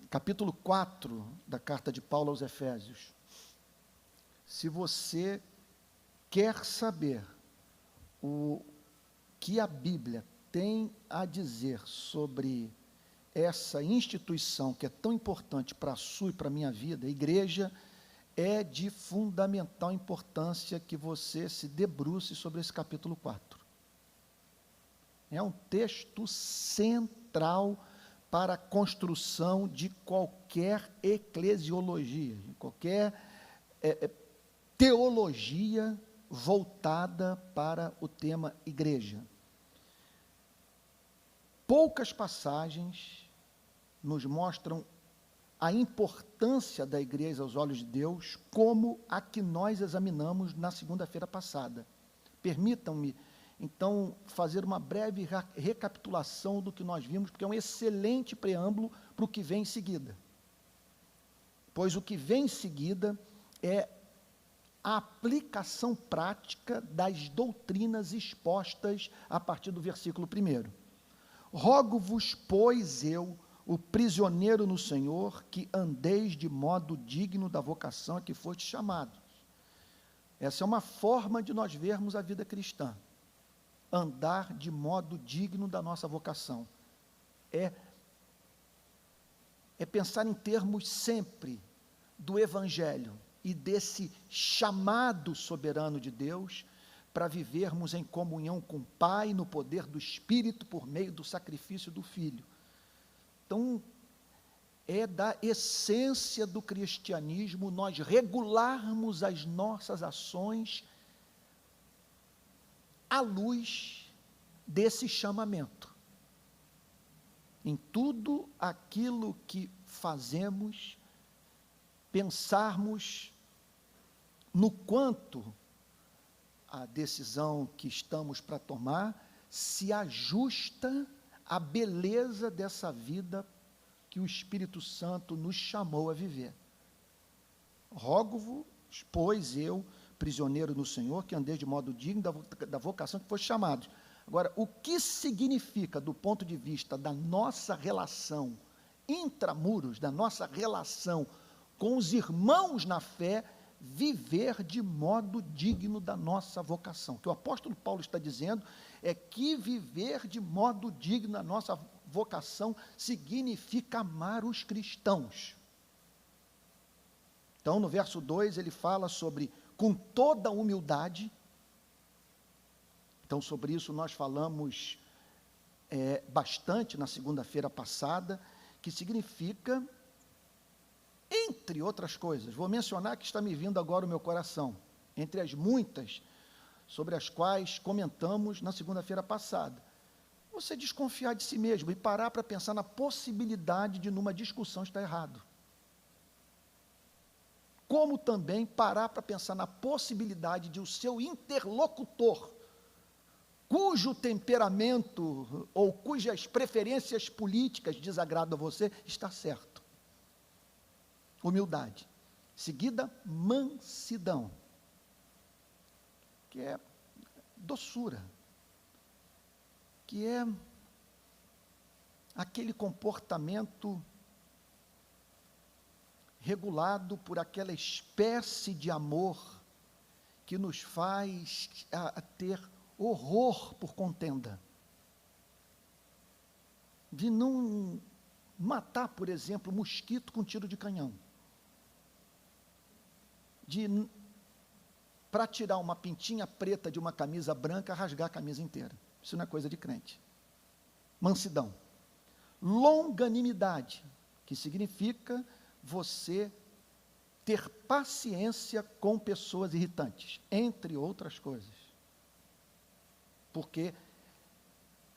capítulo 4 da carta de Paulo aos Efésios. Se você quer saber o que a Bíblia tem a dizer sobre essa instituição que é tão importante para a sua e para a minha vida, a igreja, é de fundamental importância que você se debruce sobre esse capítulo 4. É um texto central para a construção de qualquer eclesiologia, de qualquer teologia voltada para o tema igreja. Poucas passagens nos mostram a importância da igreja aos olhos de Deus, como a que nós examinamos na segunda-feira passada. Permitam-me, então, fazer uma breve recapitulação do que nós vimos, porque é um excelente preâmbulo para o que vem em seguida. Pois o que vem em seguida é a aplicação prática das doutrinas expostas a partir do versículo 1. Rogo-vos, pois eu, o prisioneiro no Senhor, que andeis de modo digno da vocação a que fostes chamados. Essa é uma forma de nós vermos a vida cristã. Andar de modo digno da nossa vocação. É pensar em termos sempre do Evangelho e desse chamado soberano de Deus para vivermos em comunhão com o Pai, no poder do Espírito, por meio do sacrifício do Filho. Então, é da essência do cristianismo nós regularmos as nossas ações à luz desse chamamento. Em tudo aquilo que fazemos, pensarmos no quanto a decisão que estamos para tomar se ajusta à beleza dessa vida que o Espírito Santo nos chamou a viver. Rogo-vos, pois eu, prisioneiro no Senhor, que andeis de modo digno da vocação que foste chamados. Agora, o que significa, do ponto de vista da nossa relação intramuros, da nossa relação com os irmãos na fé, viver de modo digno da nossa vocação? O que o apóstolo Paulo está dizendo é que viver de modo digno da nossa vocação significa amar os cristãos. Então, no verso 2, ele fala sobre com toda humildade. Então, sobre isso nós falamos bastante na segunda-feira passada, que significa, entre outras coisas, vou mencionar que está me vindo agora o meu coração, entre as muitas sobre as quais comentamos na segunda-feira passada. Você desconfiar de si mesmo e parar para pensar na possibilidade de, numa discussão, estar errado. Como também parar para pensar na possibilidade de o seu interlocutor, cujo temperamento ou cujas preferências políticas desagradam a você, está certo. Humildade. Seguida, mansidão, que é doçura, que é aquele comportamento regulado por aquela espécie de amor que nos faz ter horror por contenda. De não matar, por exemplo, mosquito com tiro de canhão. Para tirar uma pintinha preta de uma camisa branca, rasgar a camisa inteira. Isso não é coisa de crente. Mansidão. Longanimidade, que significa você ter paciência com pessoas irritantes, entre outras coisas. Porque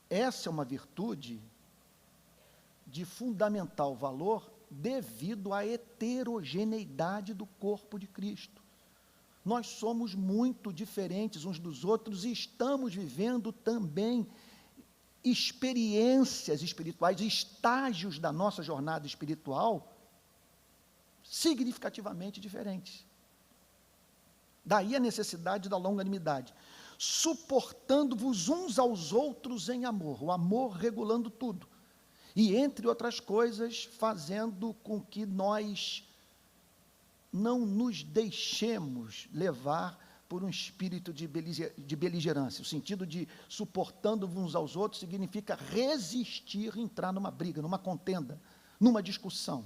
essa é uma virtude de fundamental valor devido à heterogeneidade do corpo de Cristo. Nós somos muito diferentes uns dos outros e estamos vivendo também experiências espirituais, estágios da nossa jornada espiritual significativamente diferentes. Daí a necessidade da longanimidade. Suportando-vos uns aos outros em amor, o amor regulando tudo. E, entre outras coisas, fazendo com que nós não nos deixemos levar por um espírito de beligerância. O sentido de suportando uns aos outros significa resistir, entrar numa briga, numa contenda, numa discussão.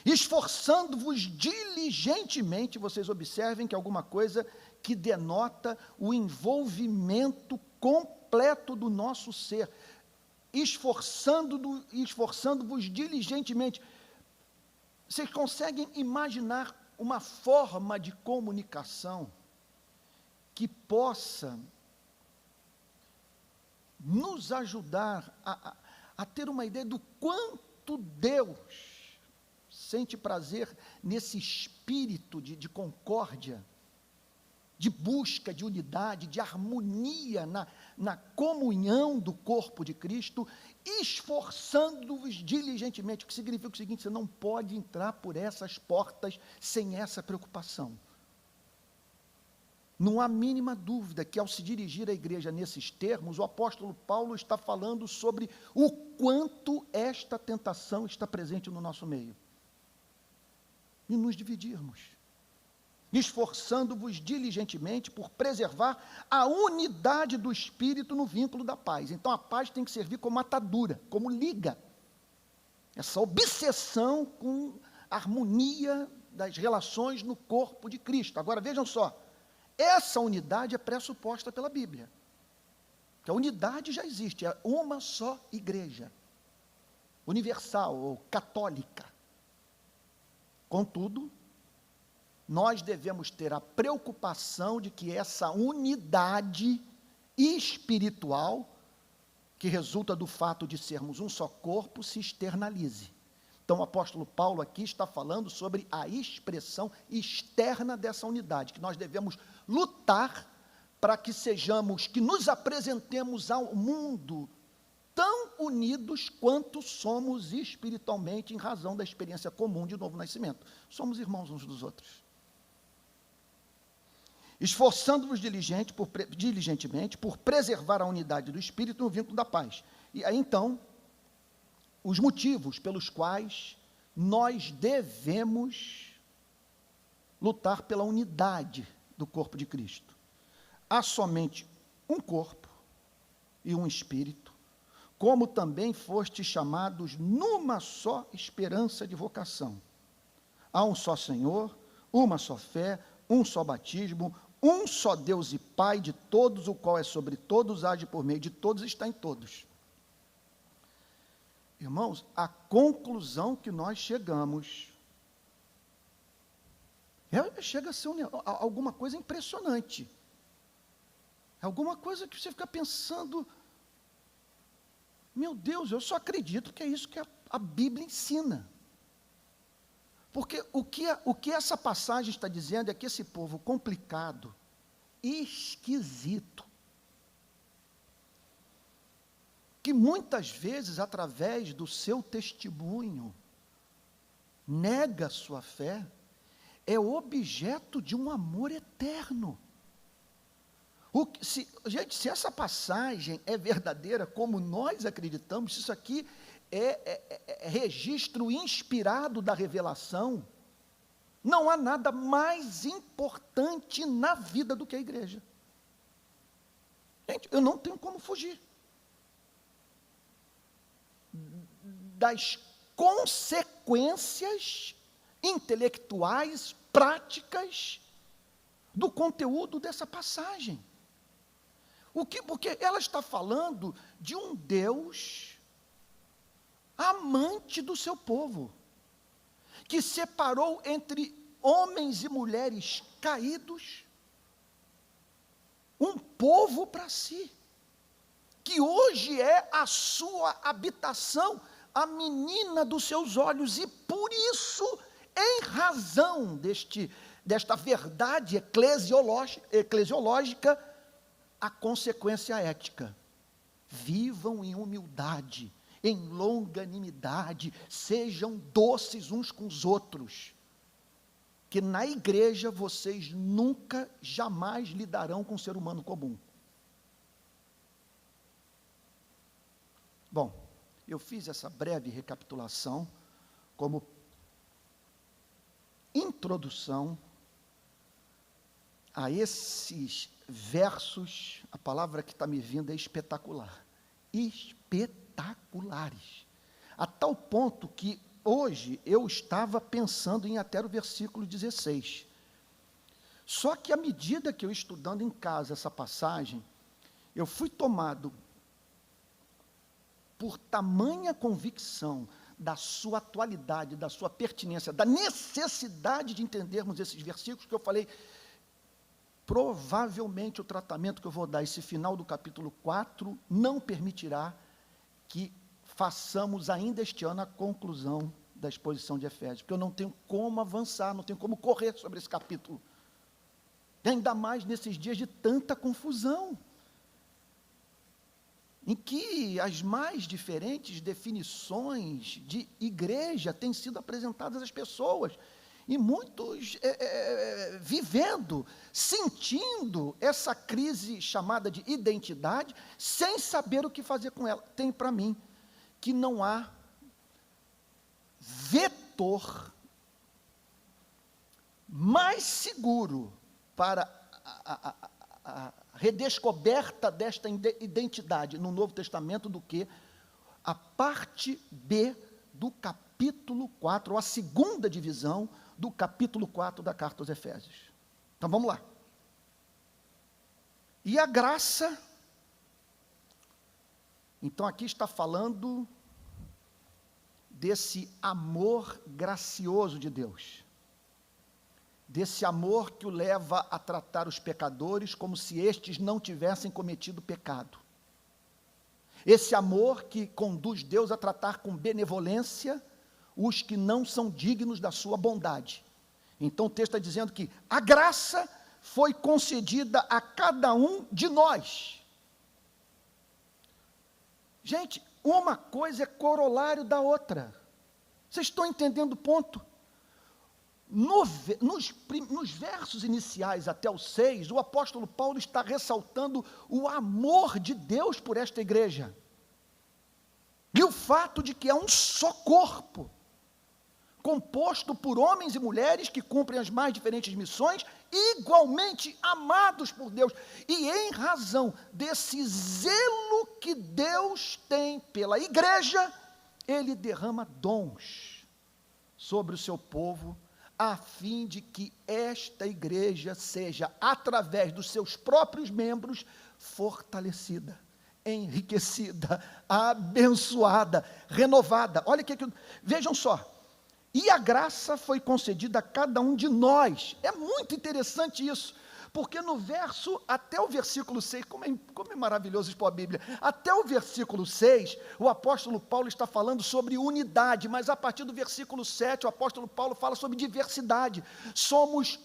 Esforçando-vos diligentemente, vocês observem que é alguma coisa que denota o envolvimento completo do nosso ser. Esforçando-vos diligentemente. Vocês conseguem imaginar uma forma de comunicação que possa nos ajudar a ter uma ideia do quanto Deus sente prazer nesse espírito de concórdia, de busca, de unidade, de harmonia na comunhão do corpo de Cristo, esforçando-vos diligentemente, o que significa o seguinte: você não pode entrar por essas portas sem essa preocupação. Não há mínima dúvida que, ao se dirigir à igreja nesses termos, o apóstolo Paulo está falando sobre o quanto esta tentação está presente no nosso meio. E nos dividirmos, esforçando-vos diligentemente por preservar a unidade do Espírito no vínculo da paz. Então, a paz tem que servir como atadura, como liga. Essa obsessão com a harmonia das relações no corpo de Cristo. Agora, vejam só, essa unidade é pressuposta pela Bíblia. Que a unidade já existe, é uma só igreja, universal ou católica. Contudo, nós devemos ter a preocupação de que essa unidade espiritual, que resulta do fato de sermos um só corpo, se externalize. Então, o apóstolo Paulo aqui está falando sobre a expressão externa dessa unidade, que nós devemos lutar para que sejamos, que nos apresentemos ao mundo tão unidos quanto somos espiritualmente, em razão da experiência comum de novo nascimento. Somos irmãos uns dos outros. Esforçando-vos diligentemente por preservar a unidade do Espírito no vínculo da paz. E aí, então, os motivos pelos quais nós devemos lutar pela unidade do corpo de Cristo. Há somente um corpo e um Espírito, como também fostes chamados numa só esperança de vocação. Há um só Senhor, uma só fé, um só batismo, um só Deus e Pai de todos, o qual é sobre todos, age por meio de todos e está em todos. Irmãos, a conclusão que nós chegamos chega a ser alguma coisa impressionante. É alguma coisa que você fica pensando: meu Deus, eu só acredito que é isso que a Bíblia ensina. Porque o que essa passagem está dizendo é que esse povo complicado, esquisito, que muitas vezes, através do seu testemunho, nega sua fé, é objeto de um amor eterno. Gente, se essa passagem é verdadeira, como nós acreditamos, se isso aqui é registro inspirado da revelação, não há nada mais importante na vida do que a igreja. Gente, eu não tenho como fugir das consequências intelectuais, práticas, do conteúdo dessa passagem. Porque ela está falando de um Deus amante do seu povo, que separou entre homens e mulheres caídos, um povo para si, que hoje é a sua habitação, a menina dos seus olhos, e por isso, em razão desta verdade eclesiológica, a consequência ética: vivam em humildade, em longanimidade, sejam doces uns com os outros, que na igreja vocês nunca, jamais lidarão com um ser humano comum. Bom, Eu fiz essa breve recapitulação como introdução a esses versos. A palavra que está me vindo é espetacular. Espetaculares. A tal ponto que hoje eu estava pensando em até o versículo 16. Só que à medida que eu estudando em casa essa passagem, eu fui tomado por tamanha convicção da sua atualidade, da sua pertinência, da necessidade de entendermos esses versículos, que eu falei, provavelmente o tratamento que eu vou dar esse final do capítulo 4 não permitirá que façamos ainda este ano a conclusão da exposição de Efésios, porque eu não tenho como avançar, não tenho como correr sobre esse capítulo, ainda mais nesses dias de tanta confusão, em que as mais diferentes definições de igreja têm sido apresentadas às pessoas, e muitos vivendo, sentindo essa crise chamada de identidade, sem saber o que fazer com ela. Tem para mim que não há vetor mais seguro para a redescoberta desta identidade no Novo Testamento do que a parte B do capítulo 4, ou a segunda divisão do capítulo 4 da carta aos Efésios. Então vamos lá. E a graça, então aqui está falando desse amor gracioso de Deus, desse amor que o leva a tratar os pecadores como se estes não tivessem cometido pecado. Esse amor que conduz Deus a tratar com benevolência os que não são dignos da sua bondade. Então o texto está dizendo que a graça foi concedida a cada um de nós. Gente, uma coisa é corolário da outra. Vocês estão entendendo o ponto? Nos versos iniciais até o 6, o apóstolo Paulo está ressaltando o amor de Deus por esta igreja. E o fato de que é um só corpo, composto por homens e mulheres que cumprem as mais diferentes missões, igualmente amados por Deus. E em razão desse zelo que Deus tem pela igreja, Ele derrama dons sobre o seu povo, a fim de que esta igreja seja, através dos seus próprios membros, fortalecida, enriquecida, abençoada, renovada. Olha que vejam só, e a graça foi concedida a cada um de nós. É muito interessante isso, porque no verso, até o versículo 6, como é maravilhoso expor a Bíblia, até o versículo 6, o apóstolo Paulo está falando sobre unidade, mas a partir do versículo 7, o apóstolo Paulo fala sobre diversidade. Somos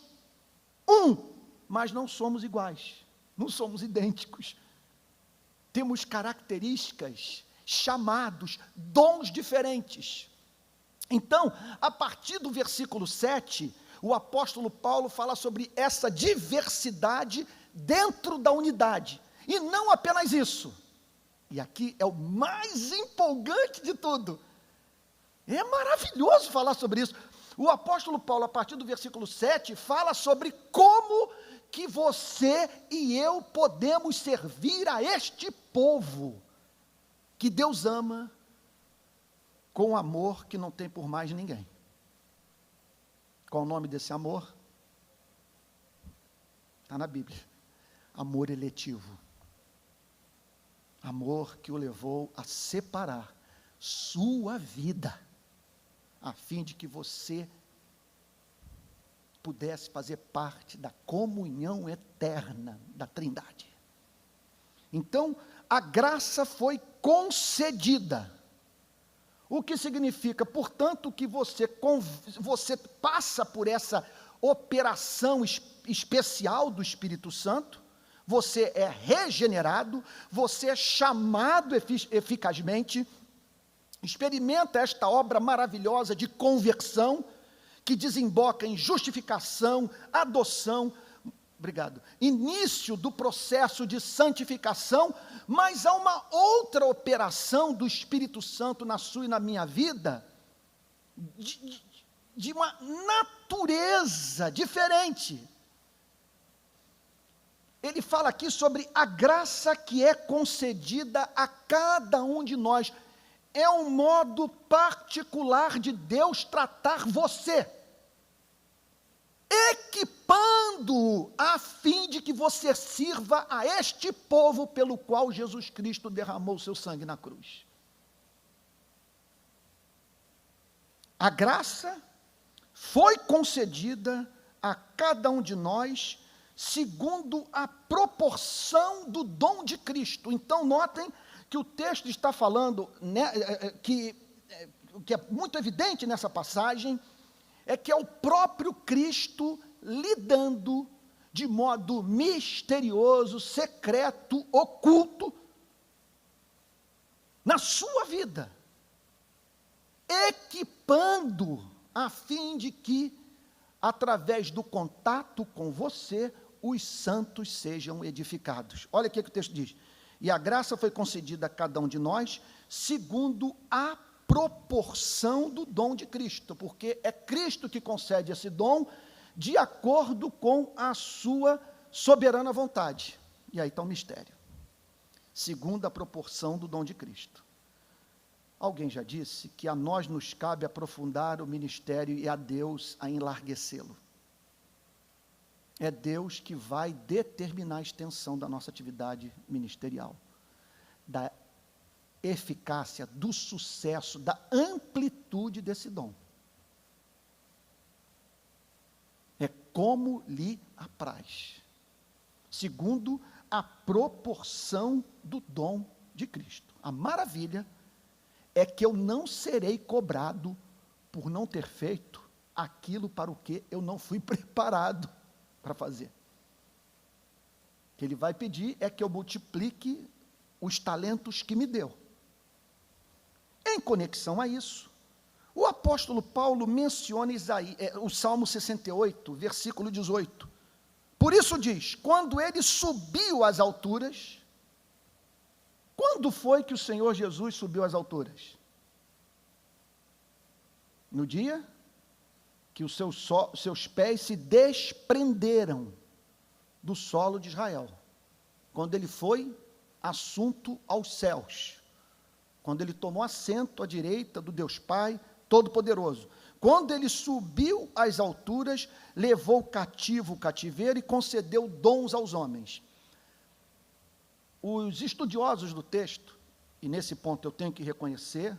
um, mas não somos iguais, não somos idênticos. Temos características, chamados, dons diferentes. Então, a partir do versículo 7, o apóstolo Paulo fala sobre essa diversidade dentro da unidade. E não apenas isso. E aqui é o mais empolgante de tudo. É maravilhoso falar sobre isso. O apóstolo Paulo, a partir do versículo 7, fala sobre como que você e eu podemos servir a este povo que Deus ama com amor que não tem por mais ninguém. Qual o nome desse amor? Está na Bíblia. Amor eletivo. Amor que o levou a separar sua vida, a fim de que você pudesse fazer parte da comunhão eterna da Trindade. Então, a graça foi concedida. O que significa, portanto, que você passa por essa operação especial do Espírito Santo, você é regenerado, você é chamado eficazmente, experimenta esta obra maravilhosa de conversão, que desemboca em justificação, adoção, obrigado, início do processo de santificação, mas há uma outra operação do Espírito Santo na sua e na minha vida, de uma natureza diferente. Ele fala aqui sobre a graça que é concedida a cada um de nós. É um modo particular de Deus tratar você, equipando-o a fim de que você sirva a este povo pelo qual Jesus Cristo derramou seu sangue na cruz. A graça foi concedida a cada um de nós segundo a proporção do dom de Cristo. Então, notem que o texto está falando, né, que é muito evidente nessa passagem, é que é o próprio Cristo lidando de modo misterioso, secreto, oculto, na sua vida, equipando a fim de que, através do contato com você, os santos sejam edificados. Olha o que o texto diz. E a graça foi concedida a cada um de nós, segundo a proporção do dom de Cristo, porque é Cristo que concede esse dom, de acordo com a sua soberana vontade. E aí está o mistério. Segundo a proporção do dom de Cristo. Alguém já disse que a nós nos cabe aprofundar o ministério e a Deus a enlarguecê-lo. É Deus que vai determinar a extensão da nossa atividade ministerial, da eficácia, do sucesso, da amplitude desse dom. É como lhe apraz, segundo a proporção do dom de Cristo. A maravilha é que eu não serei cobrado por não ter feito aquilo para o que eu não fui preparado para fazer. O que ele vai pedir é que eu multiplique os talentos que me deu. Em conexão a isso, o apóstolo Paulo menciona o Salmo 68, versículo 18. Por isso diz, quando ele subiu às alturas. Quando foi que o Senhor Jesus subiu às alturas? No dia que os seus pés se desprenderam do solo de Israel. Quando ele foi assunto aos céus. Quando ele tomou assento à direita do Deus Pai Todo-Poderoso. Quando ele subiu às alturas, levou cativo o cativeiro e concedeu dons aos homens. Os estudiosos do texto, e nesse ponto eu tenho que reconhecer,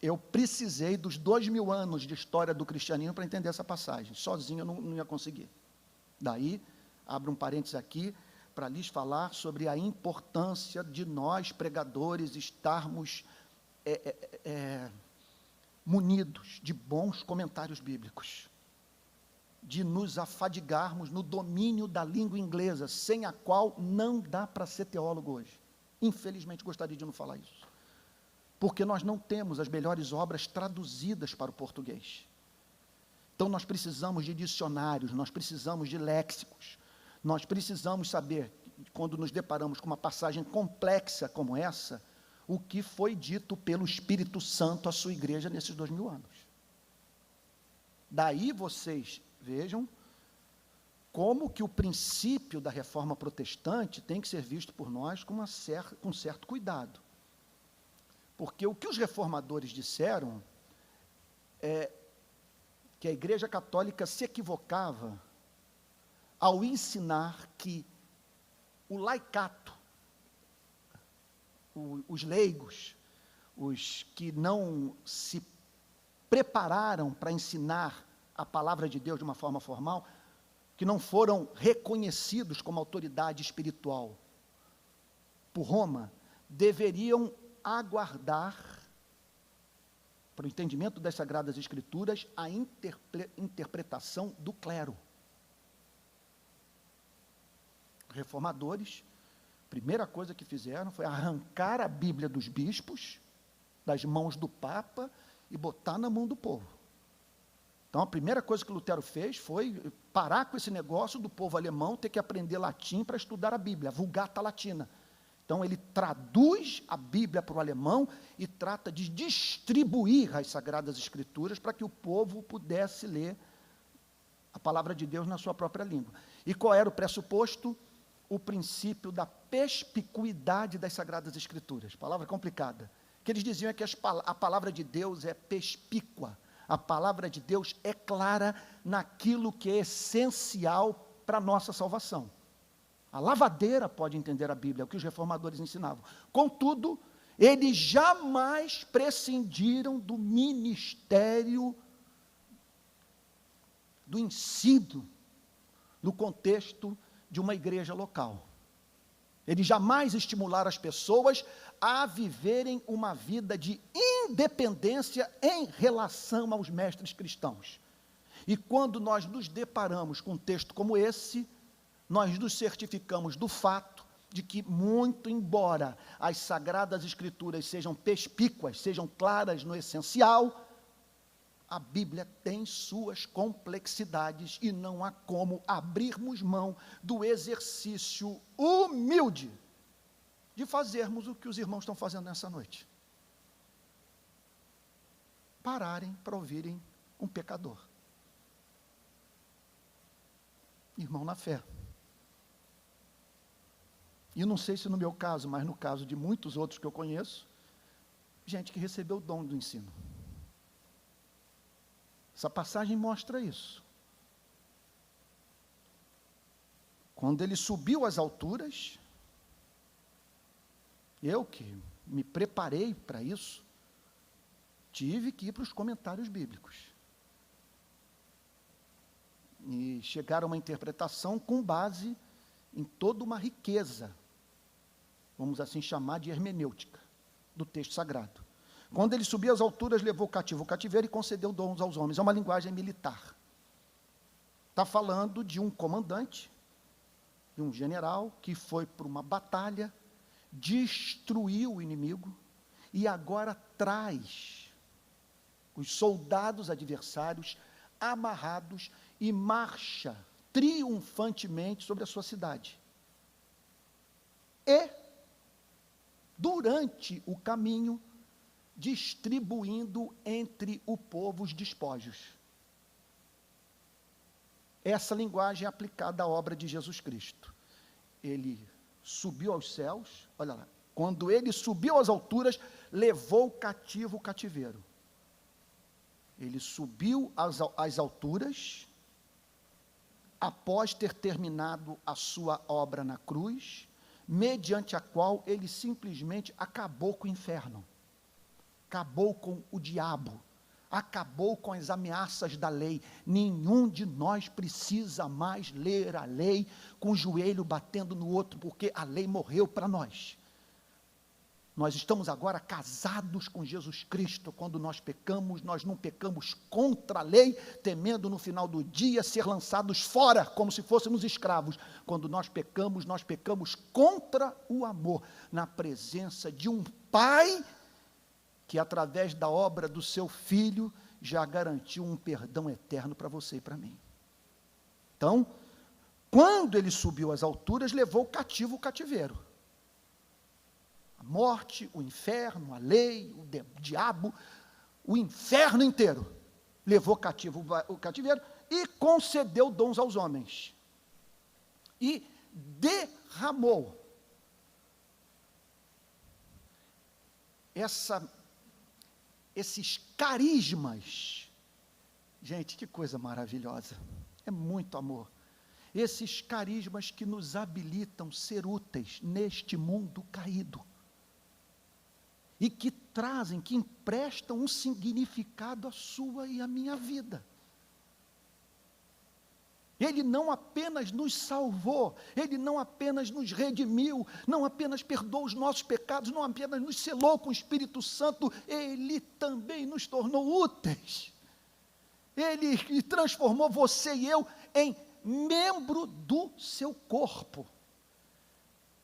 eu precisei dos 2000 anos de história do cristianismo para entender essa passagem. Sozinho eu não ia conseguir. Daí, abro um parênteses aqui, para lhes falar sobre a importância de nós, pregadores, estarmos munidos de bons comentários bíblicos, de nos afadigarmos no domínio da língua inglesa, sem a qual não dá para ser teólogo hoje. Infelizmente, gostaria de não falar isso. Porque nós não temos as melhores obras traduzidas para o português. Então, nós precisamos de dicionários, nós precisamos de léxicos, nós precisamos saber, quando nos deparamos com uma passagem complexa como essa, o que foi dito pelo Espírito Santo à sua igreja nesses 2000 anos. Daí vocês vejam como que o princípio da reforma protestante tem que ser visto por nós com certo cuidado. Porque o que os reformadores disseram é que a Igreja Católica se equivocava ao ensinar que o laicato, os leigos, os que não se prepararam para ensinar a palavra de Deus de uma forma formal, que não foram reconhecidos como autoridade espiritual por Roma, deveriam aguardar, para o entendimento das Sagradas Escrituras, a interpretação do clero. Reformadores, a primeira coisa que fizeram foi arrancar a Bíblia dos bispos, das mãos do Papa, e botar na mão do povo. Então, a primeira coisa que Lutero fez foi parar com esse negócio do povo alemão ter que aprender latim para estudar a Bíblia, a Vulgata Latina. Então, ele traduz a Bíblia para o alemão e trata de distribuir as Sagradas Escrituras para que o povo pudesse ler a palavra de Deus na sua própria língua. E qual era o pressuposto? O princípio da perspicuidade das Sagradas Escrituras. Palavra complicada. O que eles diziam é que a palavra de Deus é perspícua. A palavra de Deus é clara naquilo que é essencial para a nossa salvação. A lavadeira pode entender a Bíblia, é o que os reformadores ensinavam. Contudo, eles jamais prescindiram do ministério do ensino no contexto de uma igreja local. Eles jamais estimularam as pessoas a viverem uma vida de independência em relação aos mestres cristãos. E quando nós nos deparamos com um texto como esse, nós nos certificamos do fato de que, muito embora as Sagradas Escrituras sejam perspícuas, sejam claras no essencial, a Bíblia tem suas complexidades e não há como abrirmos mão do exercício humilde de fazermos o que os irmãos estão fazendo nessa noite. Pararem para ouvirem um pecador. Irmão na fé. E não sei se no meu caso, mas no caso de muitos outros que eu conheço, gente que recebeu o dom do ensino. Essa passagem mostra isso. Quando ele subiu às alturas, eu que me preparei para isso, tive que ir para os comentários bíblicos. E chegar a uma interpretação com base em toda uma riqueza, vamos assim chamar de hermenêutica, do texto sagrado. Quando ele subiu às alturas, levou cativo o cativeiro e concedeu dons aos homens. É uma linguagem militar. Está falando de um comandante, de um general, que foi para uma batalha, destruiu o inimigo, e agora traz os soldados adversários amarrados e marcha triunfantemente sobre a sua cidade. E, durante o caminho, distribuindo entre o povo os despojos. Essa linguagem é aplicada à obra de Jesus Cristo. Ele subiu aos céus, olha lá, quando ele subiu às alturas, levou cativo o cativeiro. Ele subiu às alturas, após ter terminado a sua obra na cruz, mediante a qual ele simplesmente acabou com o inferno. Acabou com o diabo, acabou com as ameaças da lei. Nenhum de nós precisa mais ler a lei com o joelho batendo no outro, porque a lei morreu para nós. Nós estamos agora casados com Jesus Cristo. Quando nós pecamos, nós não pecamos contra a lei, temendo no final do dia ser lançados fora, como se fôssemos escravos. Quando nós pecamos contra o amor, na presença de um Pai que através da obra do seu Filho, já garantiu um perdão eterno para você e para mim. Então, quando ele subiu às alturas, levou cativo o cativeiro. A morte, o inferno, a lei, o diabo, o inferno inteiro, levou cativo o cativeiro e concedeu dons aos homens. E derramou esses carismas. Gente, que coisa maravilhosa, é muito amor. Esses carismas que nos habilitam a ser úteis neste mundo caído, e que trazem, que emprestam um significado à sua e à minha vida. Ele não apenas nos salvou, Ele não apenas nos redimiu, não apenas perdoou os nossos pecados, não apenas nos selou com o Espírito Santo, Ele também nos tornou úteis. Ele transformou você e eu em membro do seu corpo,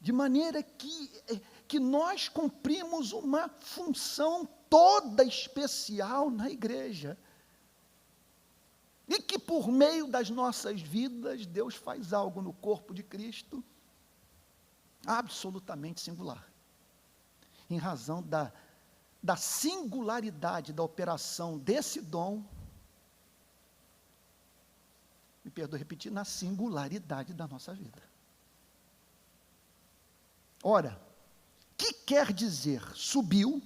de maneira que nós cumprimos uma função toda especial na igreja. E que por meio das nossas vidas, Deus faz algo no corpo de Cristo absolutamente singular. Em razão da singularidade da operação desse dom, me perdoe repetir, na singularidade da nossa vida. Ora, que quer dizer subiu?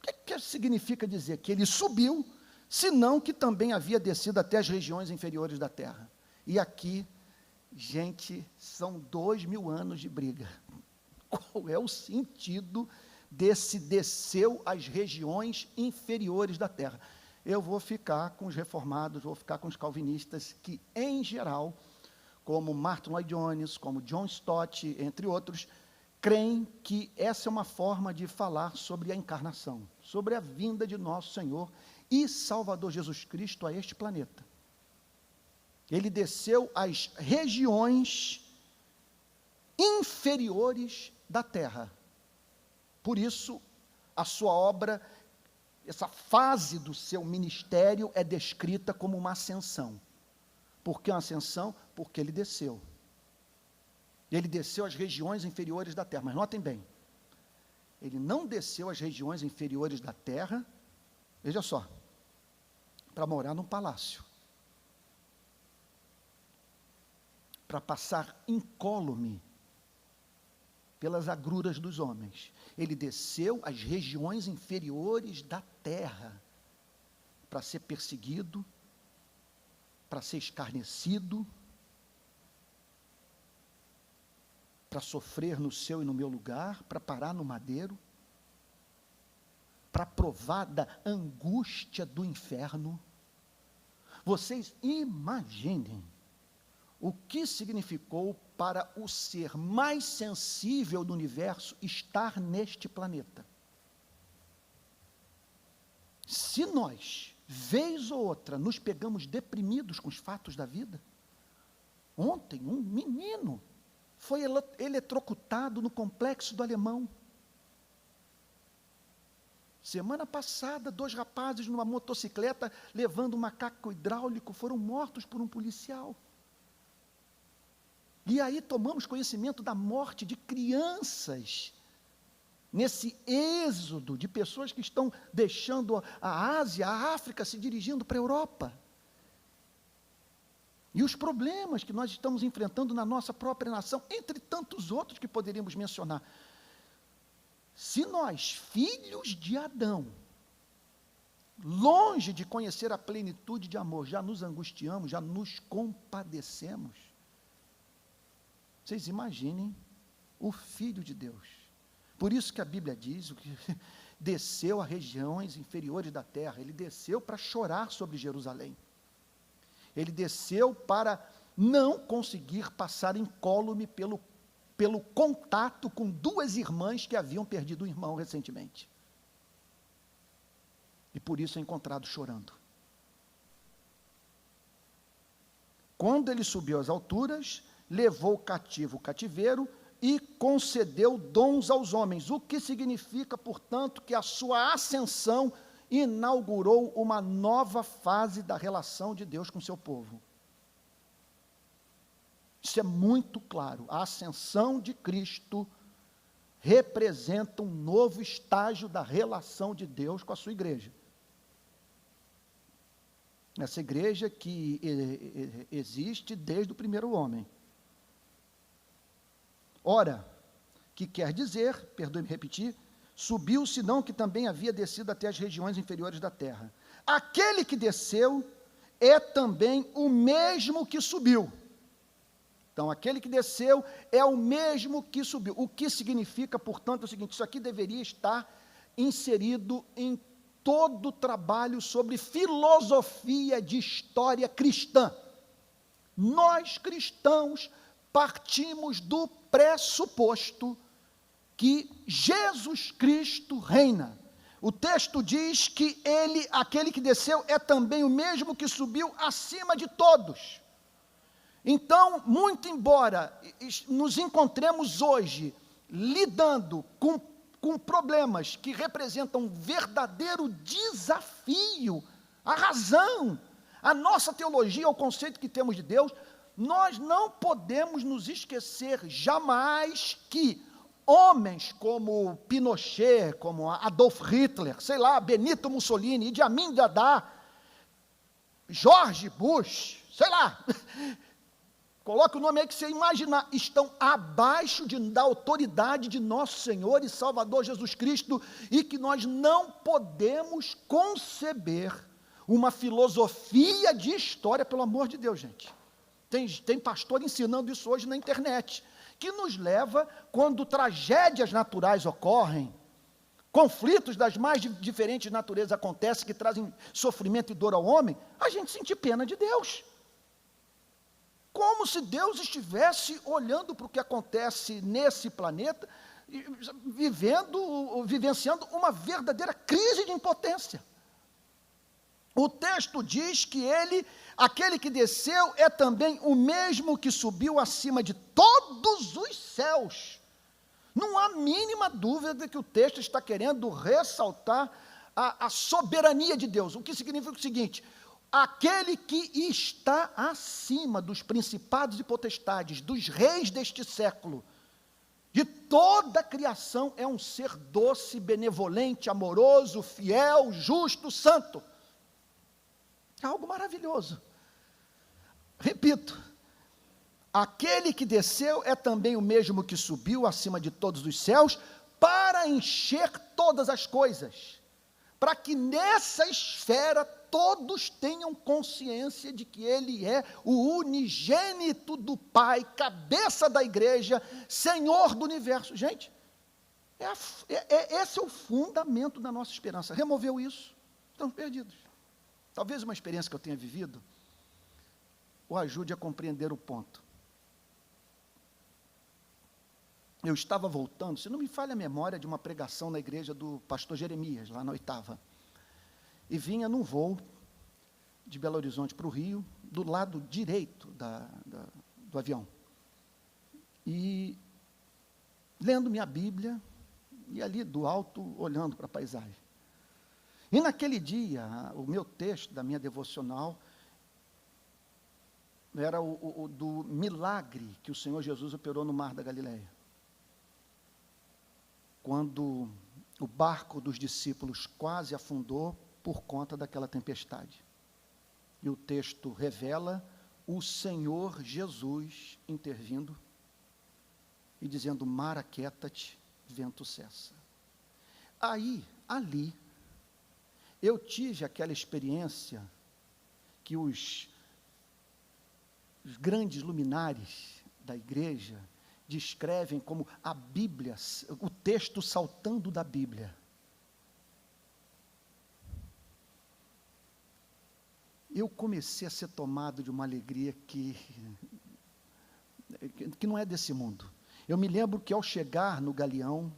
O que significa dizer que ele subiu, senão que também havia descido até as regiões inferiores da terra? E aqui, gente, são 2000 anos de briga. Qual é o sentido desse desceu às regiões inferiores da terra? Eu vou ficar com os reformados, vou ficar com os calvinistas, que em geral, como Martin Lloyd Jones, como John Stott, entre outros, creem que essa é uma forma de falar sobre a encarnação, sobre a vinda de nosso Senhor e Salvador Jesus Cristo a este planeta. Ele desceu às regiões inferiores da terra. Por isso, a sua obra, essa fase do seu ministério é descrita como uma ascensão. Por que uma ascensão? Porque ele desceu. Ele desceu às regiões inferiores da terra. Mas notem bem, ele não desceu às regiões inferiores da terra, veja só, para morar num palácio, para passar incólume pelas agruras dos homens. Ele desceu às regiões inferiores da terra, para ser perseguido, para ser escarnecido, para sofrer no seu e no meu lugar, para parar no madeiro, para provar da angústia do inferno. Vocês imaginem o que significou para o ser mais sensível do universo estar neste planeta. Se nós, vez ou outra, nos pegamos deprimidos com os fatos da vida, ontem um menino foi eletrocutado no Complexo do Alemão. Semana passada, 2 rapazes numa motocicleta levando um macaco hidráulico foram mortos por um policial. E aí tomamos conhecimento da morte de crianças, nesse êxodo de pessoas que estão deixando a Ásia, a África, se dirigindo para a Europa. E os problemas que nós estamos enfrentando na nossa própria nação, entre tantos outros que poderíamos mencionar. Se nós, filhos de Adão, longe de conhecer a plenitude de amor, já nos angustiamos, já nos compadecemos, vocês imaginem o Filho de Deus. Por isso que a Bíblia diz que desceu a regiões inferiores da terra, ele desceu para chorar sobre Jerusalém. Ele desceu para não conseguir passar incólume pelo contato com 2 irmãs que haviam perdido um irmão recentemente. E por isso é encontrado chorando. Quando ele subiu às alturas, levou cativo o cativeiro e concedeu dons aos homens, o que significa, portanto, que a sua ascensão inaugurou uma nova fase da relação de Deus com seu povo. Isso é muito claro. A ascensão de Cristo representa um novo estágio da relação de Deus com a sua igreja. Essa igreja que existe desde o primeiro homem. Ora, que quer dizer, perdoe-me repetir, subiu, senão que também havia descido até as regiões inferiores da terra. Aquele que desceu é também o mesmo que subiu. Então, aquele que desceu é o mesmo que subiu. O que significa, portanto, é o seguinte: isso aqui deveria estar inserido em todo o trabalho sobre filosofia de história cristã. Nós, cristãos, partimos do pressuposto que Jesus Cristo reina. O texto diz que ele, aquele que desceu, é também o mesmo que subiu acima de todos. Então, muito embora nos encontremos hoje lidando com problemas que representam um verdadeiro desafio à razão, a nossa teologia, o conceito que temos de Deus, nós não podemos nos esquecer jamais que homens como Pinochet, como Adolf Hitler, sei lá, Benito Mussolini, Idi Amin Dada, George Bush, sei lá, coloque o nome aí que você imaginar, estão abaixo da autoridade de nosso Senhor e Salvador Jesus Cristo, e que nós não podemos conceber uma filosofia de história, pelo amor de Deus, gente. Tem pastor ensinando isso hoje na internet, que nos leva, quando tragédias naturais ocorrem, conflitos das mais diferentes naturezas acontecem, que trazem sofrimento e dor ao homem, a gente sentir pena de Deus. Como se Deus estivesse olhando para o que acontece nesse planeta, vivenciando uma verdadeira crise de impotência. O texto diz que aquele que desceu é também o mesmo que subiu acima de todos os céus. Não há mínima dúvida de que o texto está querendo ressaltar a soberania de Deus, o que significa o seguinte: aquele que está acima dos principados e potestades, dos reis deste século, de toda a criação, é um ser doce, benevolente, amoroso, fiel, justo, santo. É algo maravilhoso. Repito, aquele que desceu é também o mesmo que subiu acima de todos os céus, para encher todas as coisas, para que nessa esfera todos tenham consciência de que Ele é o unigênito do Pai, cabeça da igreja, Senhor do universo. Gente, esse é o fundamento da nossa esperança. Removeu isso, estamos perdidos. Talvez uma experiência que eu tenha vivido o ajude a compreender o ponto. Eu estava voltando, se não me falha a memória, de uma pregação na igreja do pastor Jeremias, lá na 8ª. E vinha num voo de Belo Horizonte para o Rio, do lado direito do avião. E lendo minha Bíblia, e ali do alto, olhando para a paisagem. E naquele dia, o meu texto da minha devocional era o do milagre que o Senhor Jesus operou no Mar da Galileia. Quando o barco dos discípulos quase afundou por conta daquela tempestade. E o texto revela o Senhor Jesus intervindo e dizendo: mar aquieta-te, vento cessa. Ali, eu tive aquela experiência que os grandes luminares da igreja descrevem como a Bíblia, o texto saltando da Bíblia. Eu comecei a ser tomado de uma alegria que não é desse mundo. Eu me lembro que ao chegar no galeão,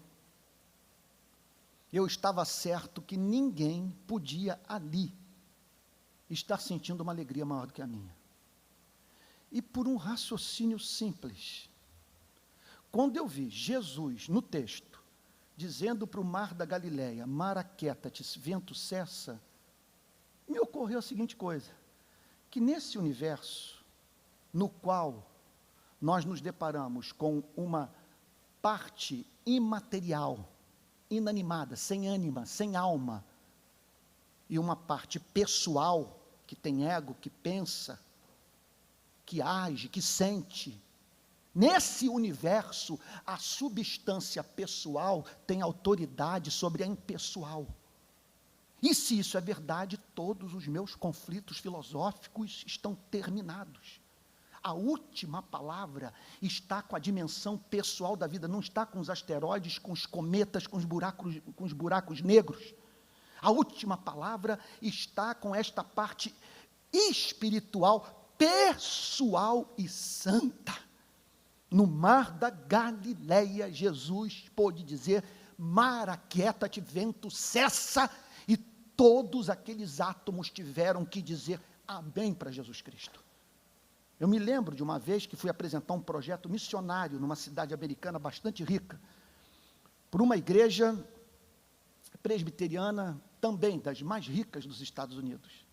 eu estava certo que ninguém podia ali estar sentindo uma alegria maior do que a minha. E por um raciocínio simples, quando eu vi Jesus no texto, dizendo para o mar da Galileia: mar aquieta-te, vento cessa, me ocorreu a seguinte coisa: que nesse universo, no qual nós nos deparamos com uma parte imaterial, inanimada, sem ânima, sem alma, e uma parte pessoal, que tem ego, que pensa, que age, que sente. Nesse universo, a substância pessoal tem autoridade sobre a impessoal. E se isso é verdade, todos os meus conflitos filosóficos estão terminados. A última palavra está com a dimensão pessoal da vida, não está com os asteroides, com os cometas, com os buracos negros. A última palavra está com esta parte espiritual, pessoal e santa. No mar da Galileia, Jesus pôde dizer: mar aquieta-te, vento cessa, e todos aqueles átomos tiveram que dizer amém para Jesus Cristo. Eu me lembro de uma vez que fui apresentar um projeto missionário numa cidade americana bastante rica, por uma igreja presbiteriana também das mais ricas dos Estados Unidos.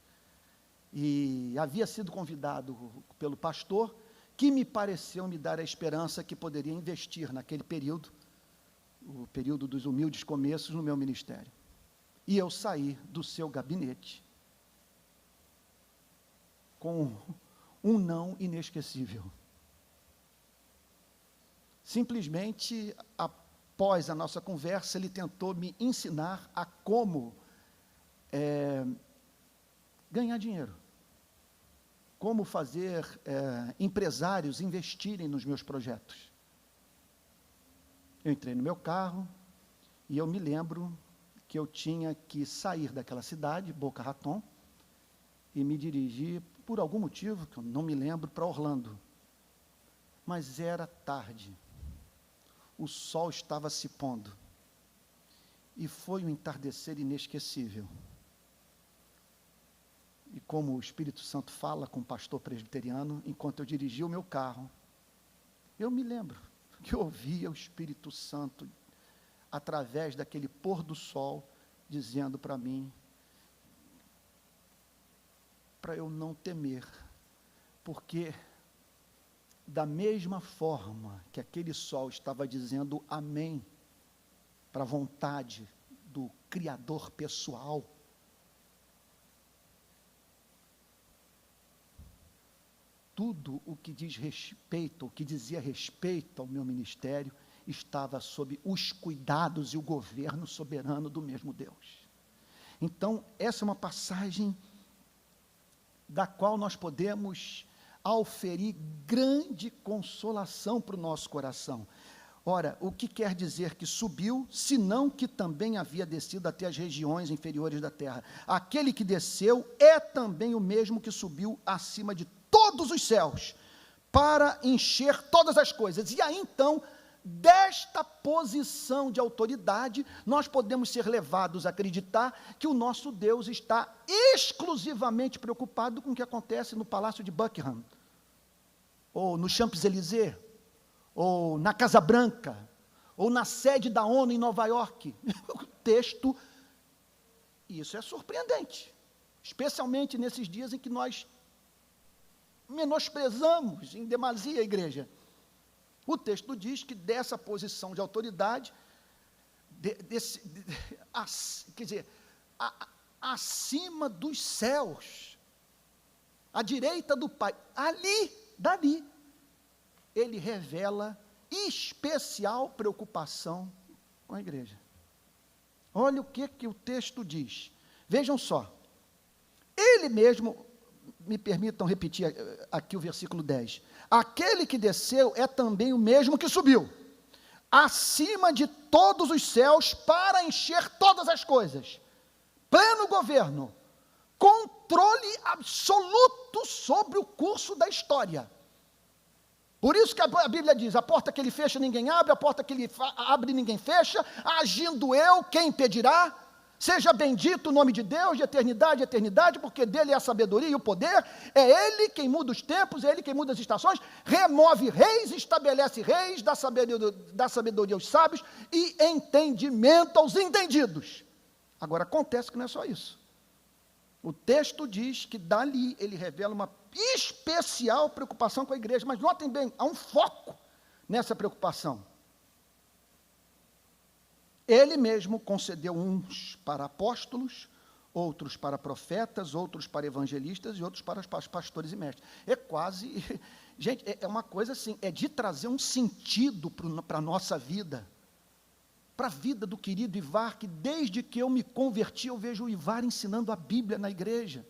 e havia sido convidado pelo pastor, que me pareceu me dar a esperança que poderia investir naquele período, o período dos humildes começos, no meu ministério. E eu saí do seu gabinete com um não inesquecível. Simplesmente, após a nossa conversa, ele tentou me ensinar a como ganhar dinheiro, como fazer empresários investirem nos meus projetos. Eu entrei no meu carro e eu me lembro que eu tinha que sair daquela cidade, Boca Raton, e me dirigir, por algum motivo, que eu não me lembro, para Orlando. Mas era tarde, o sol estava se pondo, e foi um entardecer inesquecível. E como o Espírito Santo fala com o pastor presbiteriano, enquanto eu dirigia o meu carro, eu me lembro que eu ouvia o Espírito Santo, através daquele pôr do sol, dizendo para mim, para eu não temer, porque da mesma forma que aquele sol estava dizendo amém para a vontade do Criador pessoal, tudo o que diz respeito, o que dizia respeito ao meu ministério, estava sob os cuidados e o governo soberano do mesmo Deus. Então, essa é uma passagem da qual nós podemos auferir grande consolação para o nosso coração. Ora, o que quer dizer que subiu, senão que também havia descido até as regiões inferiores da terra? Aquele que desceu é também o mesmo que subiu acima de todos os céus, para encher todas as coisas. E aí, então, desta posição de autoridade, nós podemos ser levados a acreditar que o nosso Deus está exclusivamente preocupado com o que acontece no Palácio de Buckingham, ou no Champs-Élysées, ou na Casa Branca, ou na sede da ONU em Nova York. O texto, isso é surpreendente, especialmente nesses dias em que nós menosprezamos em demasia a igreja. O texto diz que dessa posição de autoridade, quer dizer, acima dos céus, à direita do Pai, dali, ele revela especial preocupação com a igreja. Olha o que o texto diz. Vejam só, ele mesmo, me permitam repetir aqui o versículo 10. Aquele que desceu é também o mesmo que subiu, acima de todos os céus, para encher todas as coisas. Pleno governo, controle absoluto sobre o curso da história. Por isso que a Bíblia diz, a porta que ele fecha ninguém abre, a porta que ele abre ninguém fecha, agindo eu, quem impedirá? Seja bendito o nome de Deus, de eternidade a eternidade, porque dele é a sabedoria e o poder, é ele quem muda os tempos, é ele quem muda as estações, remove reis, estabelece reis, dá sabedoria aos sábios e entendimento aos entendidos. Agora, acontece que não é só isso. O texto diz que dali ele revela uma especial preocupação com a igreja, mas notem bem, há um foco nessa preocupação. Ele mesmo concedeu uns para apóstolos, outros para profetas, outros para evangelistas e outros para pastores e mestres. É quase, gente, é uma coisa assim, é de trazer um sentido para a nossa vida, para a vida do querido Ivar, que desde que eu me converti, eu vejo o Ivar ensinando a Bíblia na igreja.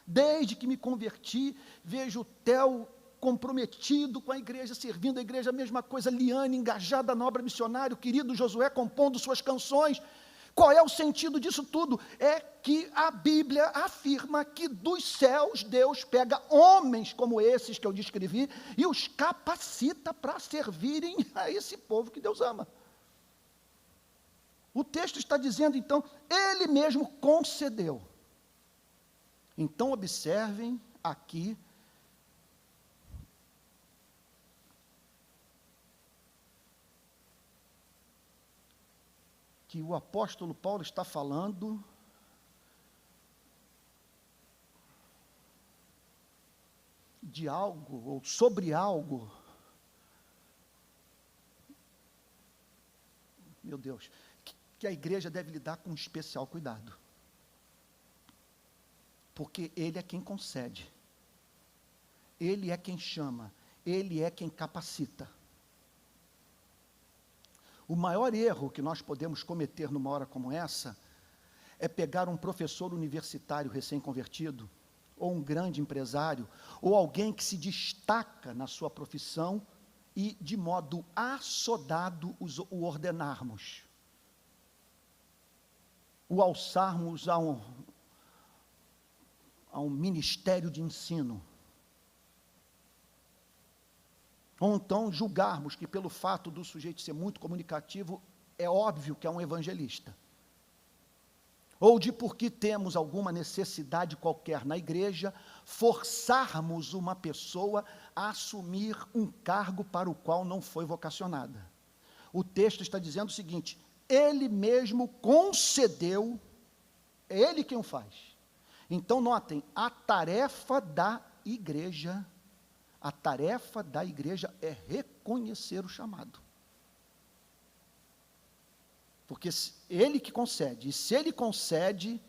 Desde que me converti, vejo o Theo comprometido com a igreja, servindo a igreja, a mesma coisa, Liane engajada na obra missionária, o querido Josué compondo suas canções. Qual é o sentido disso tudo? É que a Bíblia afirma que dos céus Deus pega homens como esses que eu descrevi e os capacita para servirem a esse povo que Deus ama. O texto está dizendo, então, ele mesmo concedeu. Então, observem aqui que o apóstolo Paulo está falando de algo, ou sobre algo, meu Deus, que a igreja deve lidar com especial cuidado. Porque Ele é quem concede, Ele é quem chama, Ele é quem capacita. O maior erro que nós podemos cometer numa hora como essa, é pegar um professor universitário recém-convertido, ou um grande empresário, ou alguém que se destaca na sua profissão, e de modo assodado o ordenarmos, o alçarmos a um ministério de ensino, ou então julgarmos que pelo fato do sujeito ser muito comunicativo, é óbvio que é um evangelista, ou de porque temos alguma necessidade qualquer na igreja, forçarmos uma pessoa a assumir um cargo para o qual não foi vocacionada. O texto está dizendo o seguinte: Ele mesmo concedeu, é Ele quem o faz. Então notem, a tarefa da igreja é reconhecer o chamado. Porque Ele que concede, e se Ele concede,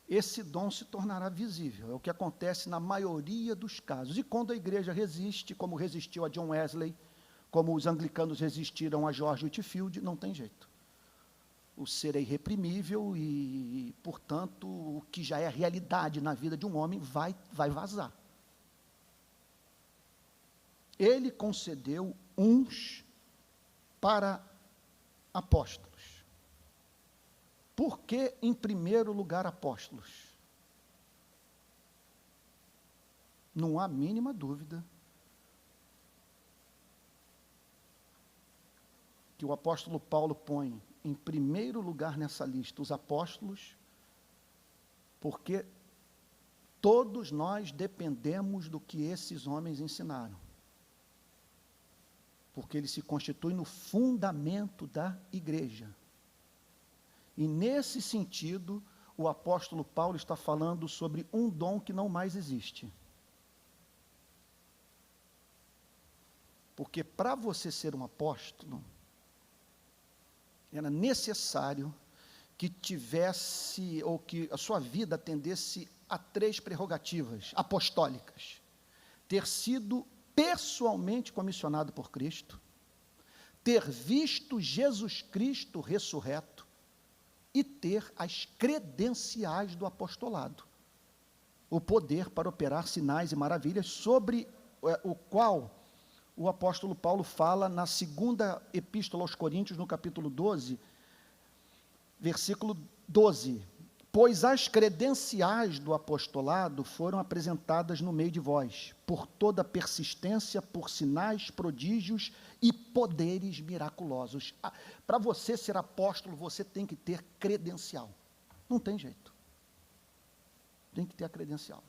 esse dom se tornará visível. É o que acontece na maioria dos casos. E quando a igreja resiste, como resistiu a John Wesley, como os anglicanos resistiram a George Whitefield, não tem jeito. O ser é irreprimível e, portanto, o que já é realidade na vida de um homem vai vazar. Ele concedeu uns para apóstolos. Por que, em primeiro lugar, apóstolos? Não há mínima dúvida que o apóstolo Paulo põe em primeiro lugar nessa lista os apóstolos, porque todos nós dependemos do que esses homens ensinaram. Porque ele se constitui no fundamento da igreja. E nesse sentido, o apóstolo Paulo está falando sobre um dom que não mais existe. Porque para você ser um apóstolo, era necessário que tivesse, ou que a sua vida atendesse a 3 prerrogativas apostólicas: ter sido pessoalmente comissionado por Cristo, ter visto Jesus Cristo ressurreto e ter as credenciais do apostolado, o poder para operar sinais e maravilhas, sobre o qual o apóstolo Paulo fala na segunda epístola aos Coríntios, no capítulo 12, versículo 12. Pois as credenciais do apostolado foram apresentadas no meio de vós, por toda persistência, por sinais, prodígios e poderes miraculosos. Para você ser apóstolo, você tem que ter credencial. Não tem jeito. Tem que ter a credencial.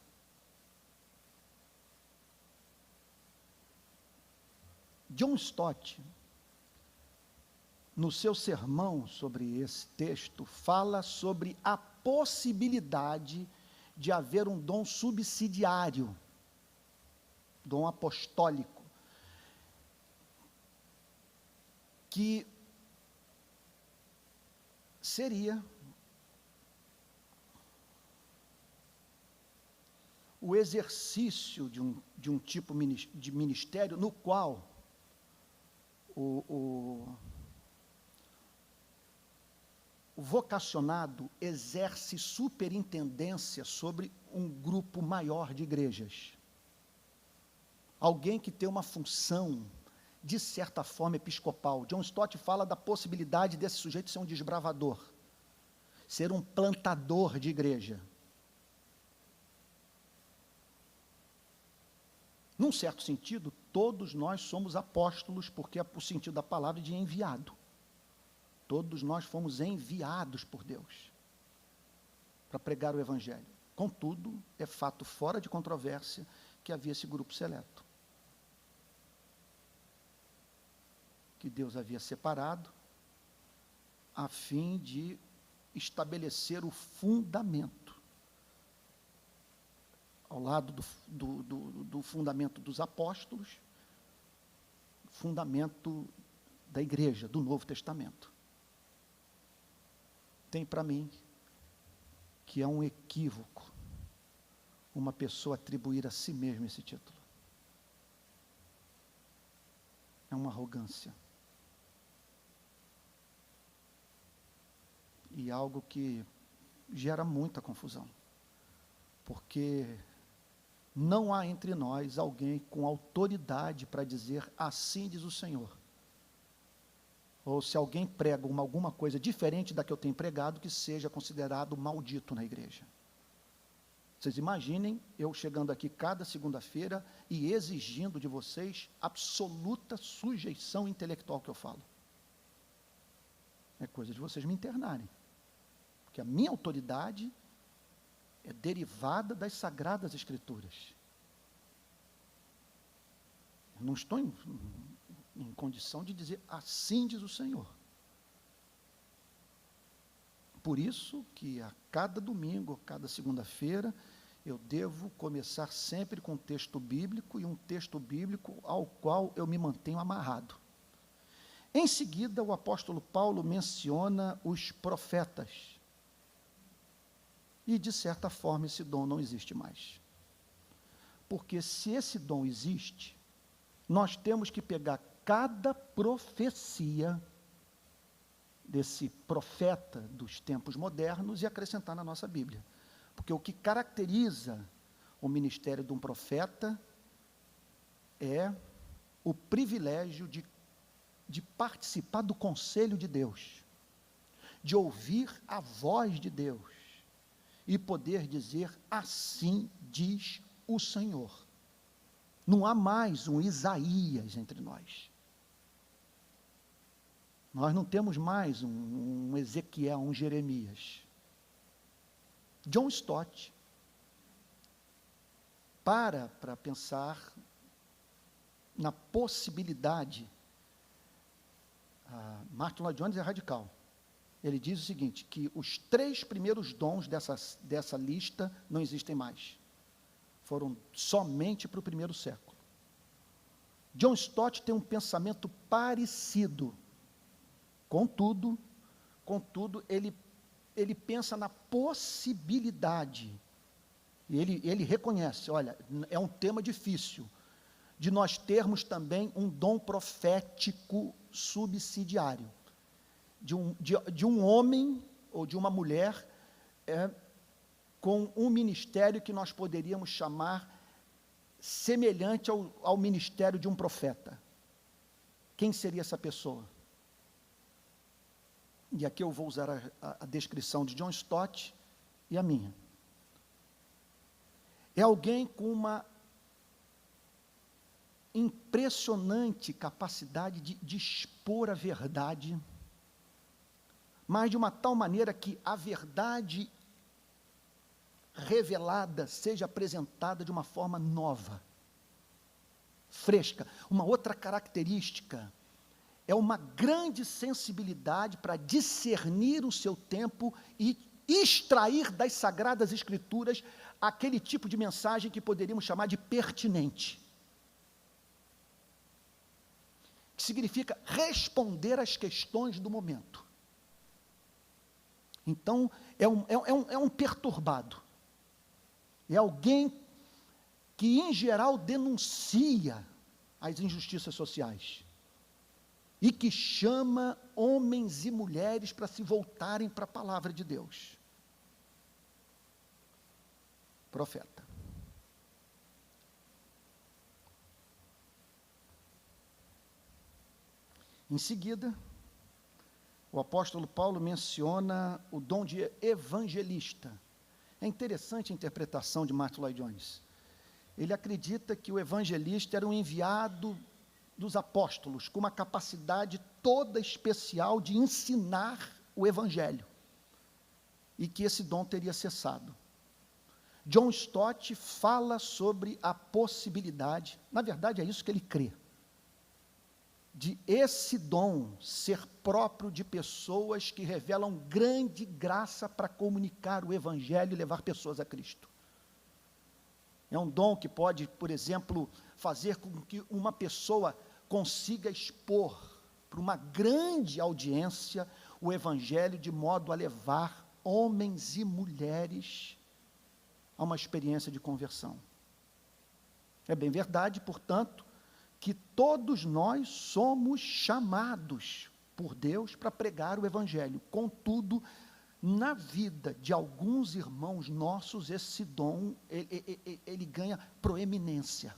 John Stott, no seu sermão sobre esse texto, fala sobre a possibilidade de haver um dom subsidiário, dom apostólico, que seria o exercício de um tipo de ministério no qual o vocacionado exerce superintendência sobre um grupo maior de igrejas. Alguém que tem uma função, de certa forma, episcopal. John Stott fala da possibilidade desse sujeito ser um desbravador, ser um plantador de igreja. Num certo sentido, todos nós somos apóstolos, porque é o sentido da palavra de enviado. Todos nós fomos enviados por Deus para pregar o Evangelho. Contudo, é fato fora de controvérsia que havia esse grupo seleto, que Deus havia separado a fim de estabelecer o fundamento ao lado do fundamento dos apóstolos, fundamento da igreja, do Novo Testamento. Tem para mim que é um equívoco uma pessoa atribuir a si mesma esse título. É uma arrogância. E algo que gera muita confusão. Porque não há entre nós alguém com autoridade para dizer assim diz o Senhor. Ou se alguém prega alguma coisa diferente da que eu tenho pregado, que seja considerado maldito na igreja. Vocês imaginem eu chegando aqui cada segunda-feira e exigindo de vocês absoluta sujeição intelectual que eu falo. É coisa de vocês me internarem. Porque a minha autoridade é derivada das Sagradas Escrituras. Eu não estou em condição de dizer assim diz o Senhor. Por isso que a cada domingo, cada segunda-feira, eu devo começar sempre com um texto bíblico, e um texto bíblico ao qual eu me mantenho amarrado. Em seguida, o apóstolo Paulo menciona os profetas. E, de certa forma, esse dom não existe mais. Porque se esse dom existe, nós temos que pegar cada profecia desse profeta dos tempos modernos e acrescentar na nossa Bíblia. Porque o que caracteriza o ministério de um profeta é o privilégio de participar do conselho de Deus, de ouvir a voz de Deus e poder dizer assim diz o Senhor. Não há mais um Isaías entre nós. Nós não temos mais um Ezequiel, um Jeremias. John Stott para pensar na possibilidade. Martin Lloyd Jones é radical. Ele diz o seguinte, que os 3 primeiros dons dessa lista não existem mais. Foram somente para o primeiro século. John Stott tem um pensamento parecido. Contudo, ele pensa na possibilidade, e ele reconhece, olha, é um tema difícil, de nós termos também um dom profético subsidiário, de um homem ou de uma mulher com um ministério que nós poderíamos chamar semelhante ao ministério de um profeta. Quem seria essa pessoa? E aqui eu vou usar a descrição de John Stott e a minha. É alguém com uma impressionante capacidade de expor a verdade, mas de uma tal maneira que a verdade revelada seja apresentada de uma forma nova, fresca. Uma outra característica é uma grande sensibilidade para discernir o seu tempo e extrair das Sagradas Escrituras aquele tipo de mensagem que poderíamos chamar de pertinente. Que significa responder às questões do momento. Então, é um perturbado. É alguém que, em geral, denuncia as injustiças sociais. E que chama homens e mulheres para se voltarem para a palavra de Deus. Profeta. Em seguida, o apóstolo Paulo menciona o dom de evangelista. É interessante a interpretação de Martin Lloyd Jones. Ele acredita que o evangelista era um enviado dos apóstolos, com uma capacidade toda especial de ensinar o evangelho, e que esse dom teria cessado. John Stott fala sobre a possibilidade, na verdade é isso que ele crê, de esse dom ser próprio de pessoas que revelam grande graça para comunicar o evangelho e levar pessoas a Cristo. É um dom que pode, por exemplo, fazer com que uma pessoa consiga expor para uma grande audiência o Evangelho, de modo a levar homens e mulheres a uma experiência de conversão. É bem verdade, portanto, que todos nós somos chamados por Deus para pregar o Evangelho. Contudo, na vida de alguns irmãos nossos, esse dom, ele ganha proeminência.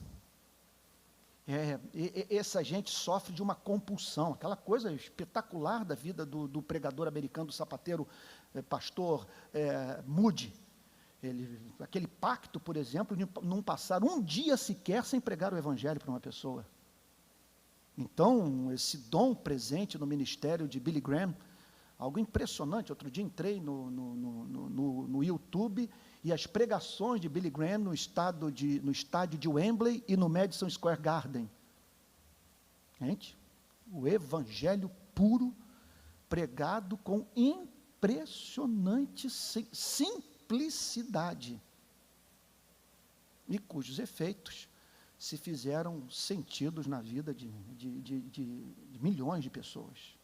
Essa gente sofre de uma compulsão, aquela coisa espetacular da vida do pregador americano, do sapateiro, pastor Moody. Aquele pacto, por exemplo, de não passar um dia sequer sem pregar o Evangelho para uma pessoa. Então, esse dom presente no ministério de Billy Graham, algo impressionante. Outro dia entrei no YouTube e as pregações de Billy Graham no estádio de Wembley e no Madison Square Garden. Gente, o Evangelho puro, pregado com impressionante simplicidade, e cujos efeitos se fizeram sentidos na vida de milhões de pessoas.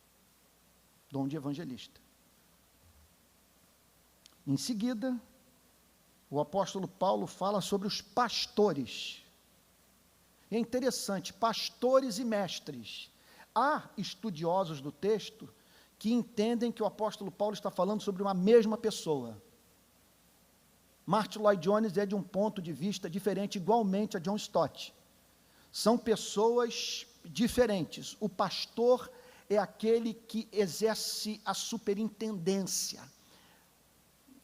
Dom de evangelista. Em seguida, o apóstolo Paulo fala sobre os pastores. É interessante, pastores e mestres. Há estudiosos do texto que entendem que o apóstolo Paulo está falando sobre uma mesma pessoa. Martin Lloyd Jones é de um ponto de vista diferente, igualmente a John Stott. São pessoas diferentes. O pastor é aquele que exerce a superintendência,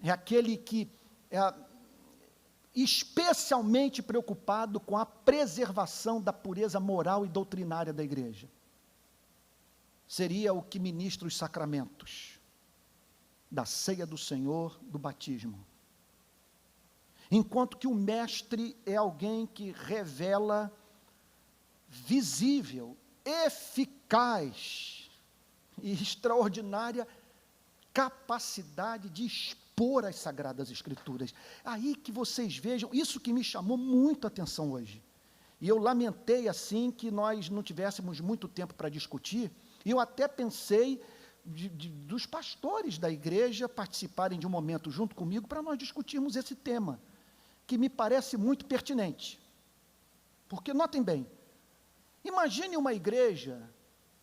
é aquele que é especialmente preocupado com a preservação da pureza moral e doutrinária da igreja. Seria o que ministra os sacramentos, da ceia do Senhor, do batismo. Enquanto que o mestre é alguém que revela visível, eficaz e extraordinária capacidade de expor as Sagradas Escrituras. Aí que vocês vejam, isso que me chamou muito a atenção hoje. E eu lamentei, assim, que nós não tivéssemos muito tempo para discutir, e eu até pensei dos pastores da igreja participarem de um momento junto comigo para nós discutirmos esse tema, que me parece muito pertinente. Porque, notem bem, imagine uma igreja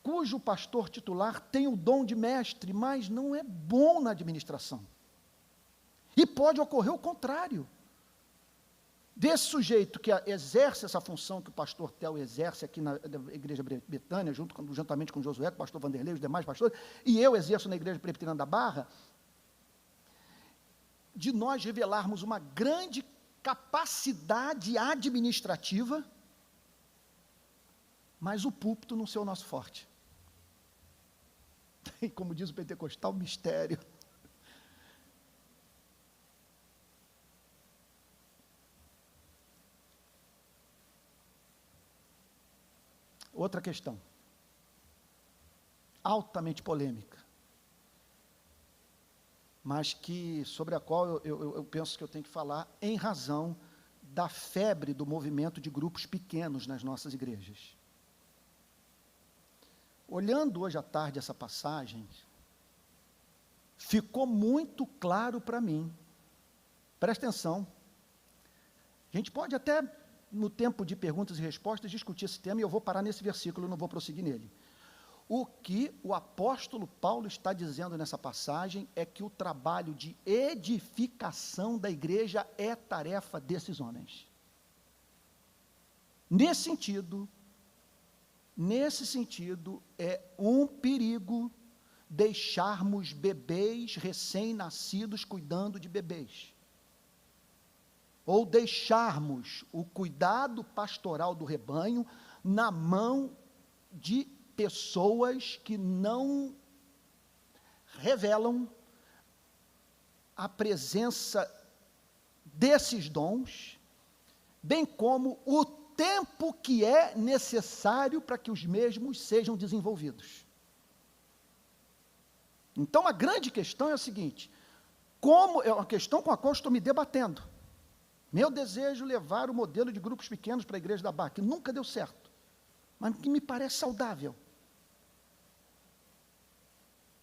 cujo pastor titular tem o dom de mestre, mas não é bom na administração. E pode ocorrer o contrário. Desse sujeito que exerce essa função que o pastor Theo exerce aqui na Igreja Betânia, juntamente com Josué, o pastor Vanderlei, os demais pastores, e eu exerço na Igreja Presbiteriana da Barra, de nós revelarmos uma grande capacidade administrativa, mas o púlpito não ser o nosso forte. E como diz o pentecostal, mistério. Outra questão, altamente polêmica, mas sobre a qual eu penso que eu tenho que falar em razão da febre do movimento de grupos pequenos nas nossas igrejas. Olhando hoje à tarde essa passagem, ficou muito claro para mim, presta atenção, a gente pode até, no tempo de perguntas e respostas, discutir esse tema, e eu vou parar nesse versículo, não vou prosseguir nele. O que o apóstolo Paulo está dizendo nessa passagem é que o trabalho de edificação da igreja é tarefa desses homens. Nesse sentido, é um perigo deixarmos bebês recém-nascidos cuidando de bebês. Ou deixarmos o cuidado pastoral do rebanho na mão de pessoas que não revelam a presença desses dons, bem como o tempo que é necessário para que os mesmos sejam desenvolvidos. Então, a grande questão é a seguinte, é uma questão com a qual estou me debatendo. Meu desejo é levar o modelo de grupos pequenos para a igreja da Barra, que nunca deu certo, mas que me parece saudável.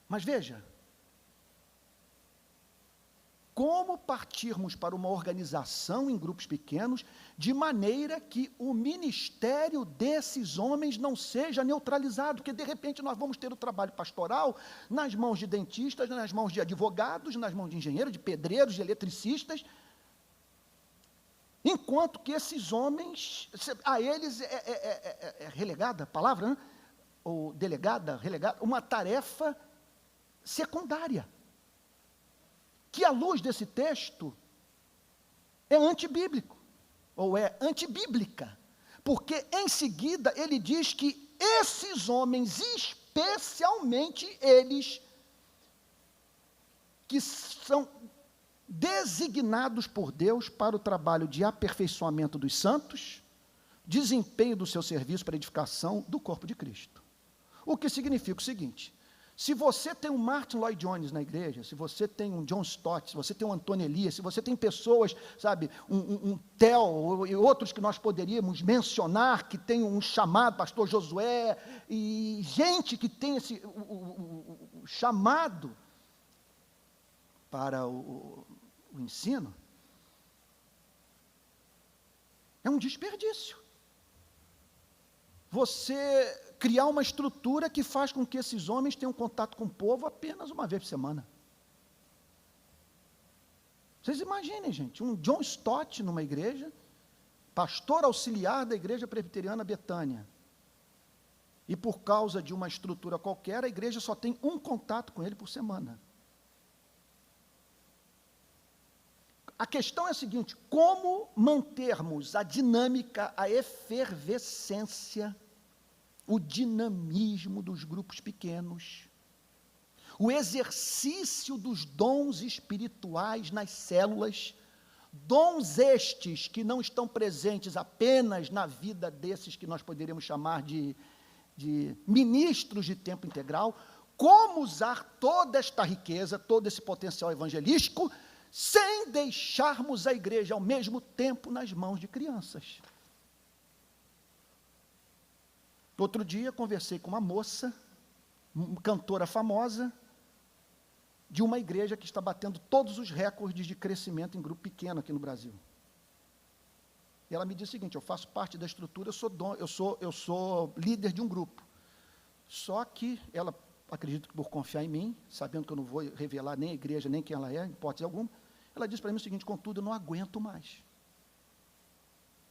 Mas veja, como partirmos para uma organização em grupos pequenos, de maneira que o ministério desses homens não seja neutralizado, porque de repente nós vamos ter o trabalho pastoral nas mãos de dentistas, nas mãos de advogados, nas mãos de engenheiros, de pedreiros, de eletricistas, enquanto que esses homens, a eles é relegada, a palavra, né? Ou delegada, uma tarefa secundária, que à luz desse texto é antibíblico, ou é antibíblica, porque em seguida ele diz que esses homens, especialmente eles, que são designados por Deus para o trabalho de aperfeiçoamento dos santos, desempenho do seu serviço para a edificação do corpo de Cristo. O que significa o seguinte: se você tem um Martin Lloyd Jones na igreja, se você tem um John Stott, se você tem um Antônio Elias, se você tem pessoas, sabe, um Theo e outros que nós poderíamos mencionar, que tem um chamado, pastor Josué, e gente que tem esse o chamado para o ensino, é um desperdício. Você criar uma estrutura que faz com que esses homens tenham contato com o povo apenas uma vez por semana. Vocês imaginem, gente, um John Stott numa igreja, pastor auxiliar da igreja presbiteriana Betânia, e por causa de uma estrutura qualquer, a igreja só tem um contato com ele por semana. A questão é a seguinte: como mantermos a dinâmica, a efervescência, o dinamismo dos grupos pequenos, o exercício dos dons espirituais nas células, dons estes que não estão presentes apenas na vida desses que nós poderíamos chamar de ministros de tempo integral, como usar toda esta riqueza, todo esse potencial evangelístico, sem deixarmos a igreja ao mesmo tempo nas mãos de crianças. Outro dia conversei com uma moça, uma cantora famosa, de uma igreja que está batendo todos os recordes de crescimento em grupo pequeno aqui no Brasil. E ela me disse o seguinte: eu faço parte da estrutura, eu sou líder de um grupo. Só que ela, acredito que por confiar em mim, sabendo que eu não vou revelar nem a igreja, nem quem ela é, em hipótese alguma, ela disse para mim o seguinte: contudo, eu não aguento mais.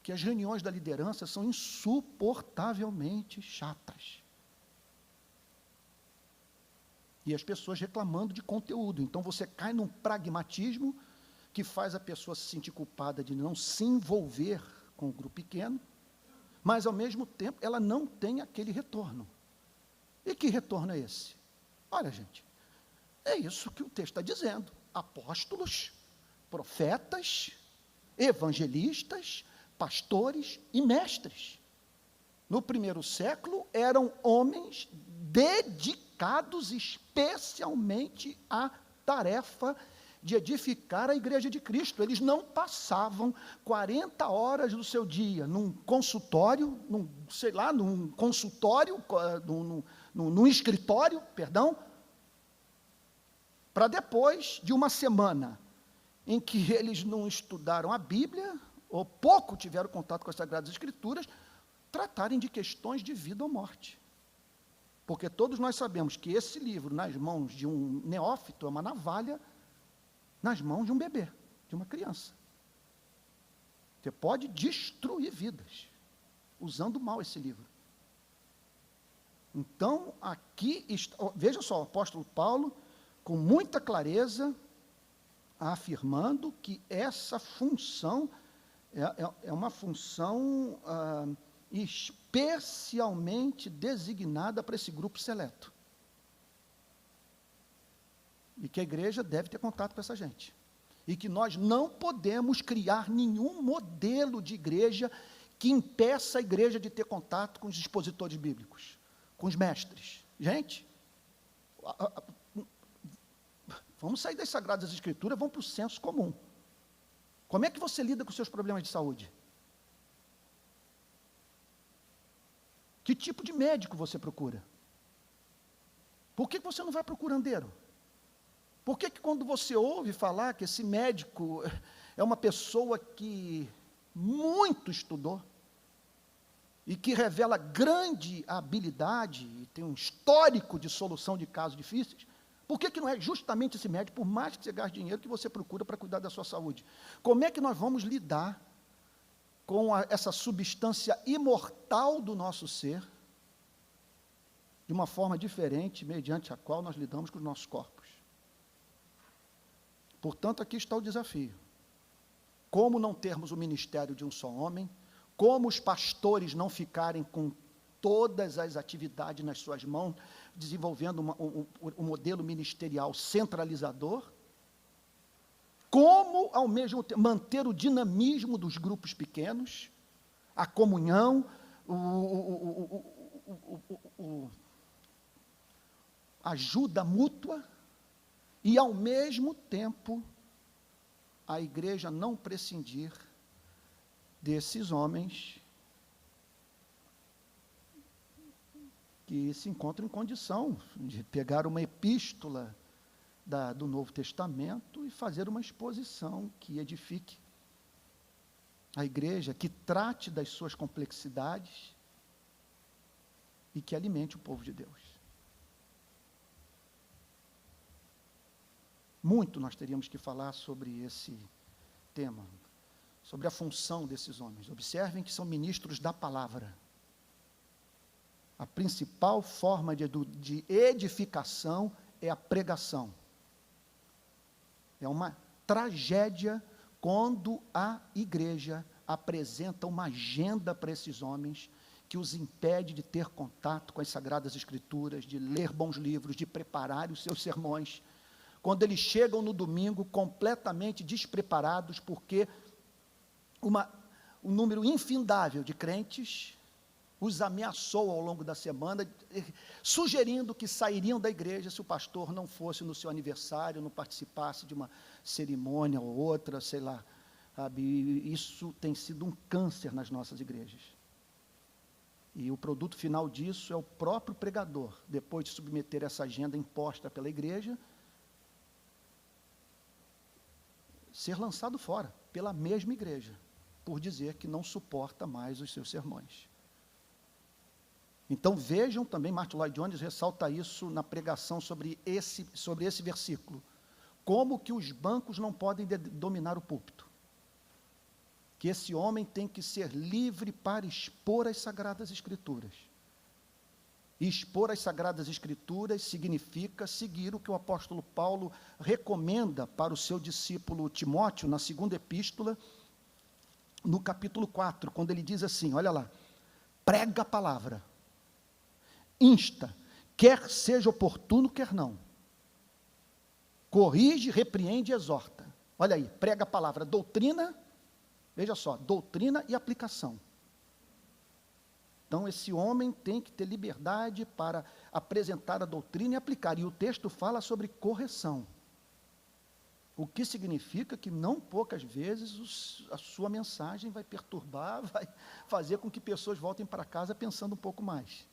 Que as reuniões da liderança são insuportavelmente chatas. E as pessoas reclamando de conteúdo. Então você cai num pragmatismo que faz a pessoa se sentir culpada de não se envolver com o grupo pequeno, mas ao mesmo tempo ela não tem aquele retorno. E que retorno é esse? Olha, gente, é isso que o texto está dizendo: apóstolos, profetas, evangelistas, pastores e mestres. No primeiro século, eram homens dedicados especialmente à tarefa de edificar a igreja de Cristo. Eles não passavam 40 horas do seu dia num consultório, num escritório, para depois de uma semana em que eles não estudaram a Bíblia, ou pouco tiveram contato com as Sagradas Escrituras, tratarem de questões de vida ou morte. Porque todos nós sabemos que esse livro, nas mãos de um neófito, é uma navalha nas mãos de um bebê, de uma criança. Você pode destruir vidas usando mal esse livro. Então, aqui, veja só, o apóstolo Paulo, com muita clareza, afirmando que essa função é uma função especialmente designada para esse grupo seleto. E que a igreja deve ter contato com essa gente. E que nós não podemos criar nenhum modelo de igreja que impeça a igreja de ter contato com os expositores bíblicos, com os mestres. Gente, vamos sair das Sagradas Escrituras, vamos para o senso comum. Como é que você lida com os seus problemas de saúde? Que tipo de médico você procura? Por que você não vai para o curandeiro? Por que quando você ouve falar que esse médico é uma pessoa que muito estudou e que revela grande habilidade e tem um histórico de solução de casos difíceis, por que não é justamente esse médico, por mais que você gaste dinheiro, que você procura para cuidar da sua saúde? Como é que nós vamos lidar com essa substância imortal do nosso ser, de uma forma diferente, mediante a qual nós lidamos com os nossos corpos? Portanto, aqui está o desafio. Como não termos o ministério de um só homem, como os pastores não ficarem com todas as atividades nas suas mãos, desenvolvendo um modelo ministerial centralizador, como, ao mesmo tempo, manter o dinamismo dos grupos pequenos, a comunhão, a ajuda mútua, e, ao mesmo tempo, a igreja não prescindir desses homens que se encontram em condição de pegar uma epístola do Novo Testamento e fazer uma exposição que edifique a igreja, que trate das suas complexidades e que alimente o povo de Deus. Muito nós teríamos que falar sobre esse tema, sobre a função desses homens. Observem que são ministros da palavra. A principal forma de edificação é a pregação. É uma tragédia quando a igreja apresenta uma agenda para esses homens que os impede de ter contato com as Sagradas Escrituras, de ler bons livros, de preparar os seus sermões, quando eles chegam no domingo completamente despreparados, porque um número infindável de crentes os ameaçou ao longo da semana, sugerindo que sairiam da igreja se o pastor não fosse no seu aniversário, não participasse de uma cerimônia ou outra, sei lá, sabe? Isso tem sido um câncer nas nossas igrejas. E o produto final disso é o próprio pregador, depois de submeter essa agenda imposta pela igreja, ser lançado fora pela mesma igreja, por dizer que não suporta mais os seus sermões. Então vejam também, Martin Lloyd Jones ressalta isso na pregação sobre esse versículo, como que os bancos não podem dominar o púlpito, que esse homem tem que ser livre para expor as Sagradas Escrituras. E expor as Sagradas Escrituras significa seguir o que o apóstolo Paulo recomenda para o seu discípulo Timóteo, na segunda epístola, no capítulo 4, quando ele diz assim, olha lá, prega a palavra, insta, quer seja oportuno, quer não, corrige, repreende e exorta. Olha aí, prega a palavra, doutrina, veja só, doutrina e aplicação. Então, esse homem tem que ter liberdade para apresentar a doutrina e aplicar. E o texto fala sobre correção. O que significa que não poucas vezes a sua mensagem vai perturbar, vai fazer com que pessoas voltem para casa pensando um pouco mais.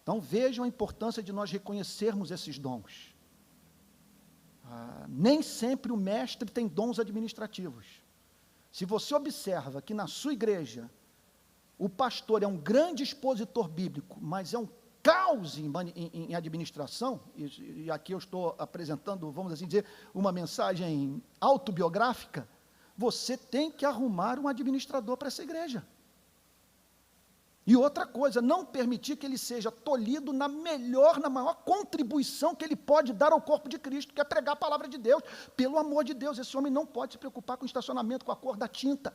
Então, vejam a importância de nós reconhecermos esses dons. Nem sempre o mestre tem dons administrativos. Se você observa que na sua igreja, o pastor é um grande expositor bíblico, mas é um caos em administração, e aqui eu estou apresentando, vamos assim dizer, uma mensagem autobiográfica, você tem que arrumar um administrador para essa igreja. E outra coisa, não permitir que ele seja tolhido na maior contribuição que ele pode dar ao corpo de Cristo, que é pregar a palavra de Deus. Pelo amor de Deus, esse homem não pode se preocupar com o estacionamento, com a cor da tinta,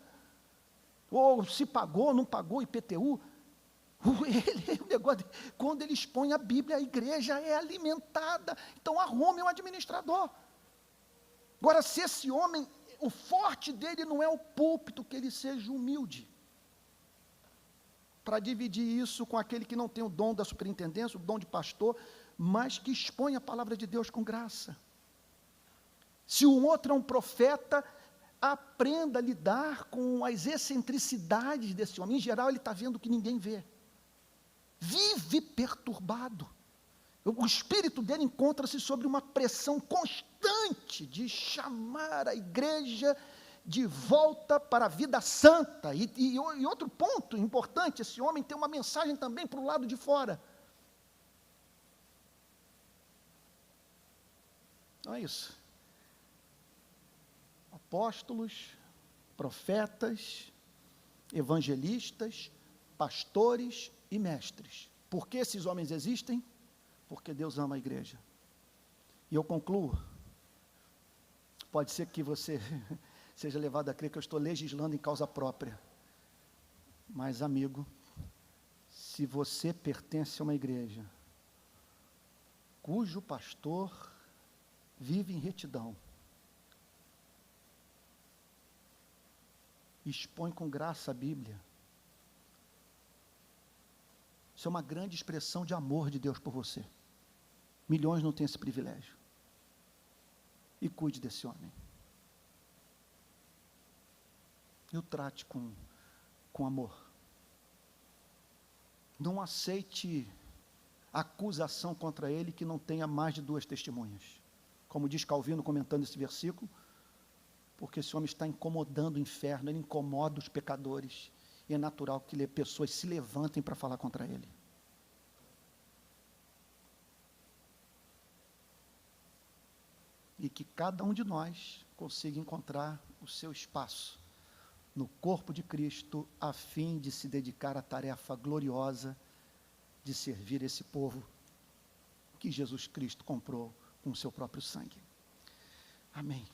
ou se pagou, não pagou IPTU. Quando ele expõe a Bíblia, a igreja é alimentada. Então arrume um administrador. Agora, se esse homem, o forte dele não é o púlpito, que ele seja humilde, para dividir isso com aquele que não tem o dom da superintendência, o dom de pastor, mas que expõe a palavra de Deus com graça. Se um outro é um profeta, aprenda a lidar com as excentricidades desse homem. Em geral, ele está vendo o que ninguém vê. Vive perturbado. O espírito dele encontra-se sobre uma pressão constante de chamar a igreja de volta para a vida santa. E outro ponto importante, esse homem tem uma mensagem também para o lado de fora. Não é isso. Apóstolos, profetas, evangelistas, pastores e mestres. Por que esses homens existem? Porque Deus ama a igreja. E eu concluo. Pode ser que você seja levado a crer que eu estou legislando em causa própria. Mas, amigo, se você pertence a uma igreja cujo pastor vive em retidão, expõe com graça a Bíblia, isso é uma grande expressão de amor de Deus por você. Milhões não têm esse privilégio. E cuide desse homem. E o trate com amor. Não aceite acusação contra ele que não tenha mais de 2 testemunhas. Como diz Calvino comentando esse versículo, porque esse homem está incomodando o inferno, ele incomoda os pecadores, e é natural que pessoas se levantem para falar contra ele. E que cada um de nós consiga encontrar o seu espaço no corpo de Cristo, a fim de se dedicar à tarefa gloriosa de servir esse povo que Jesus Cristo comprou com o seu próprio sangue. Amém.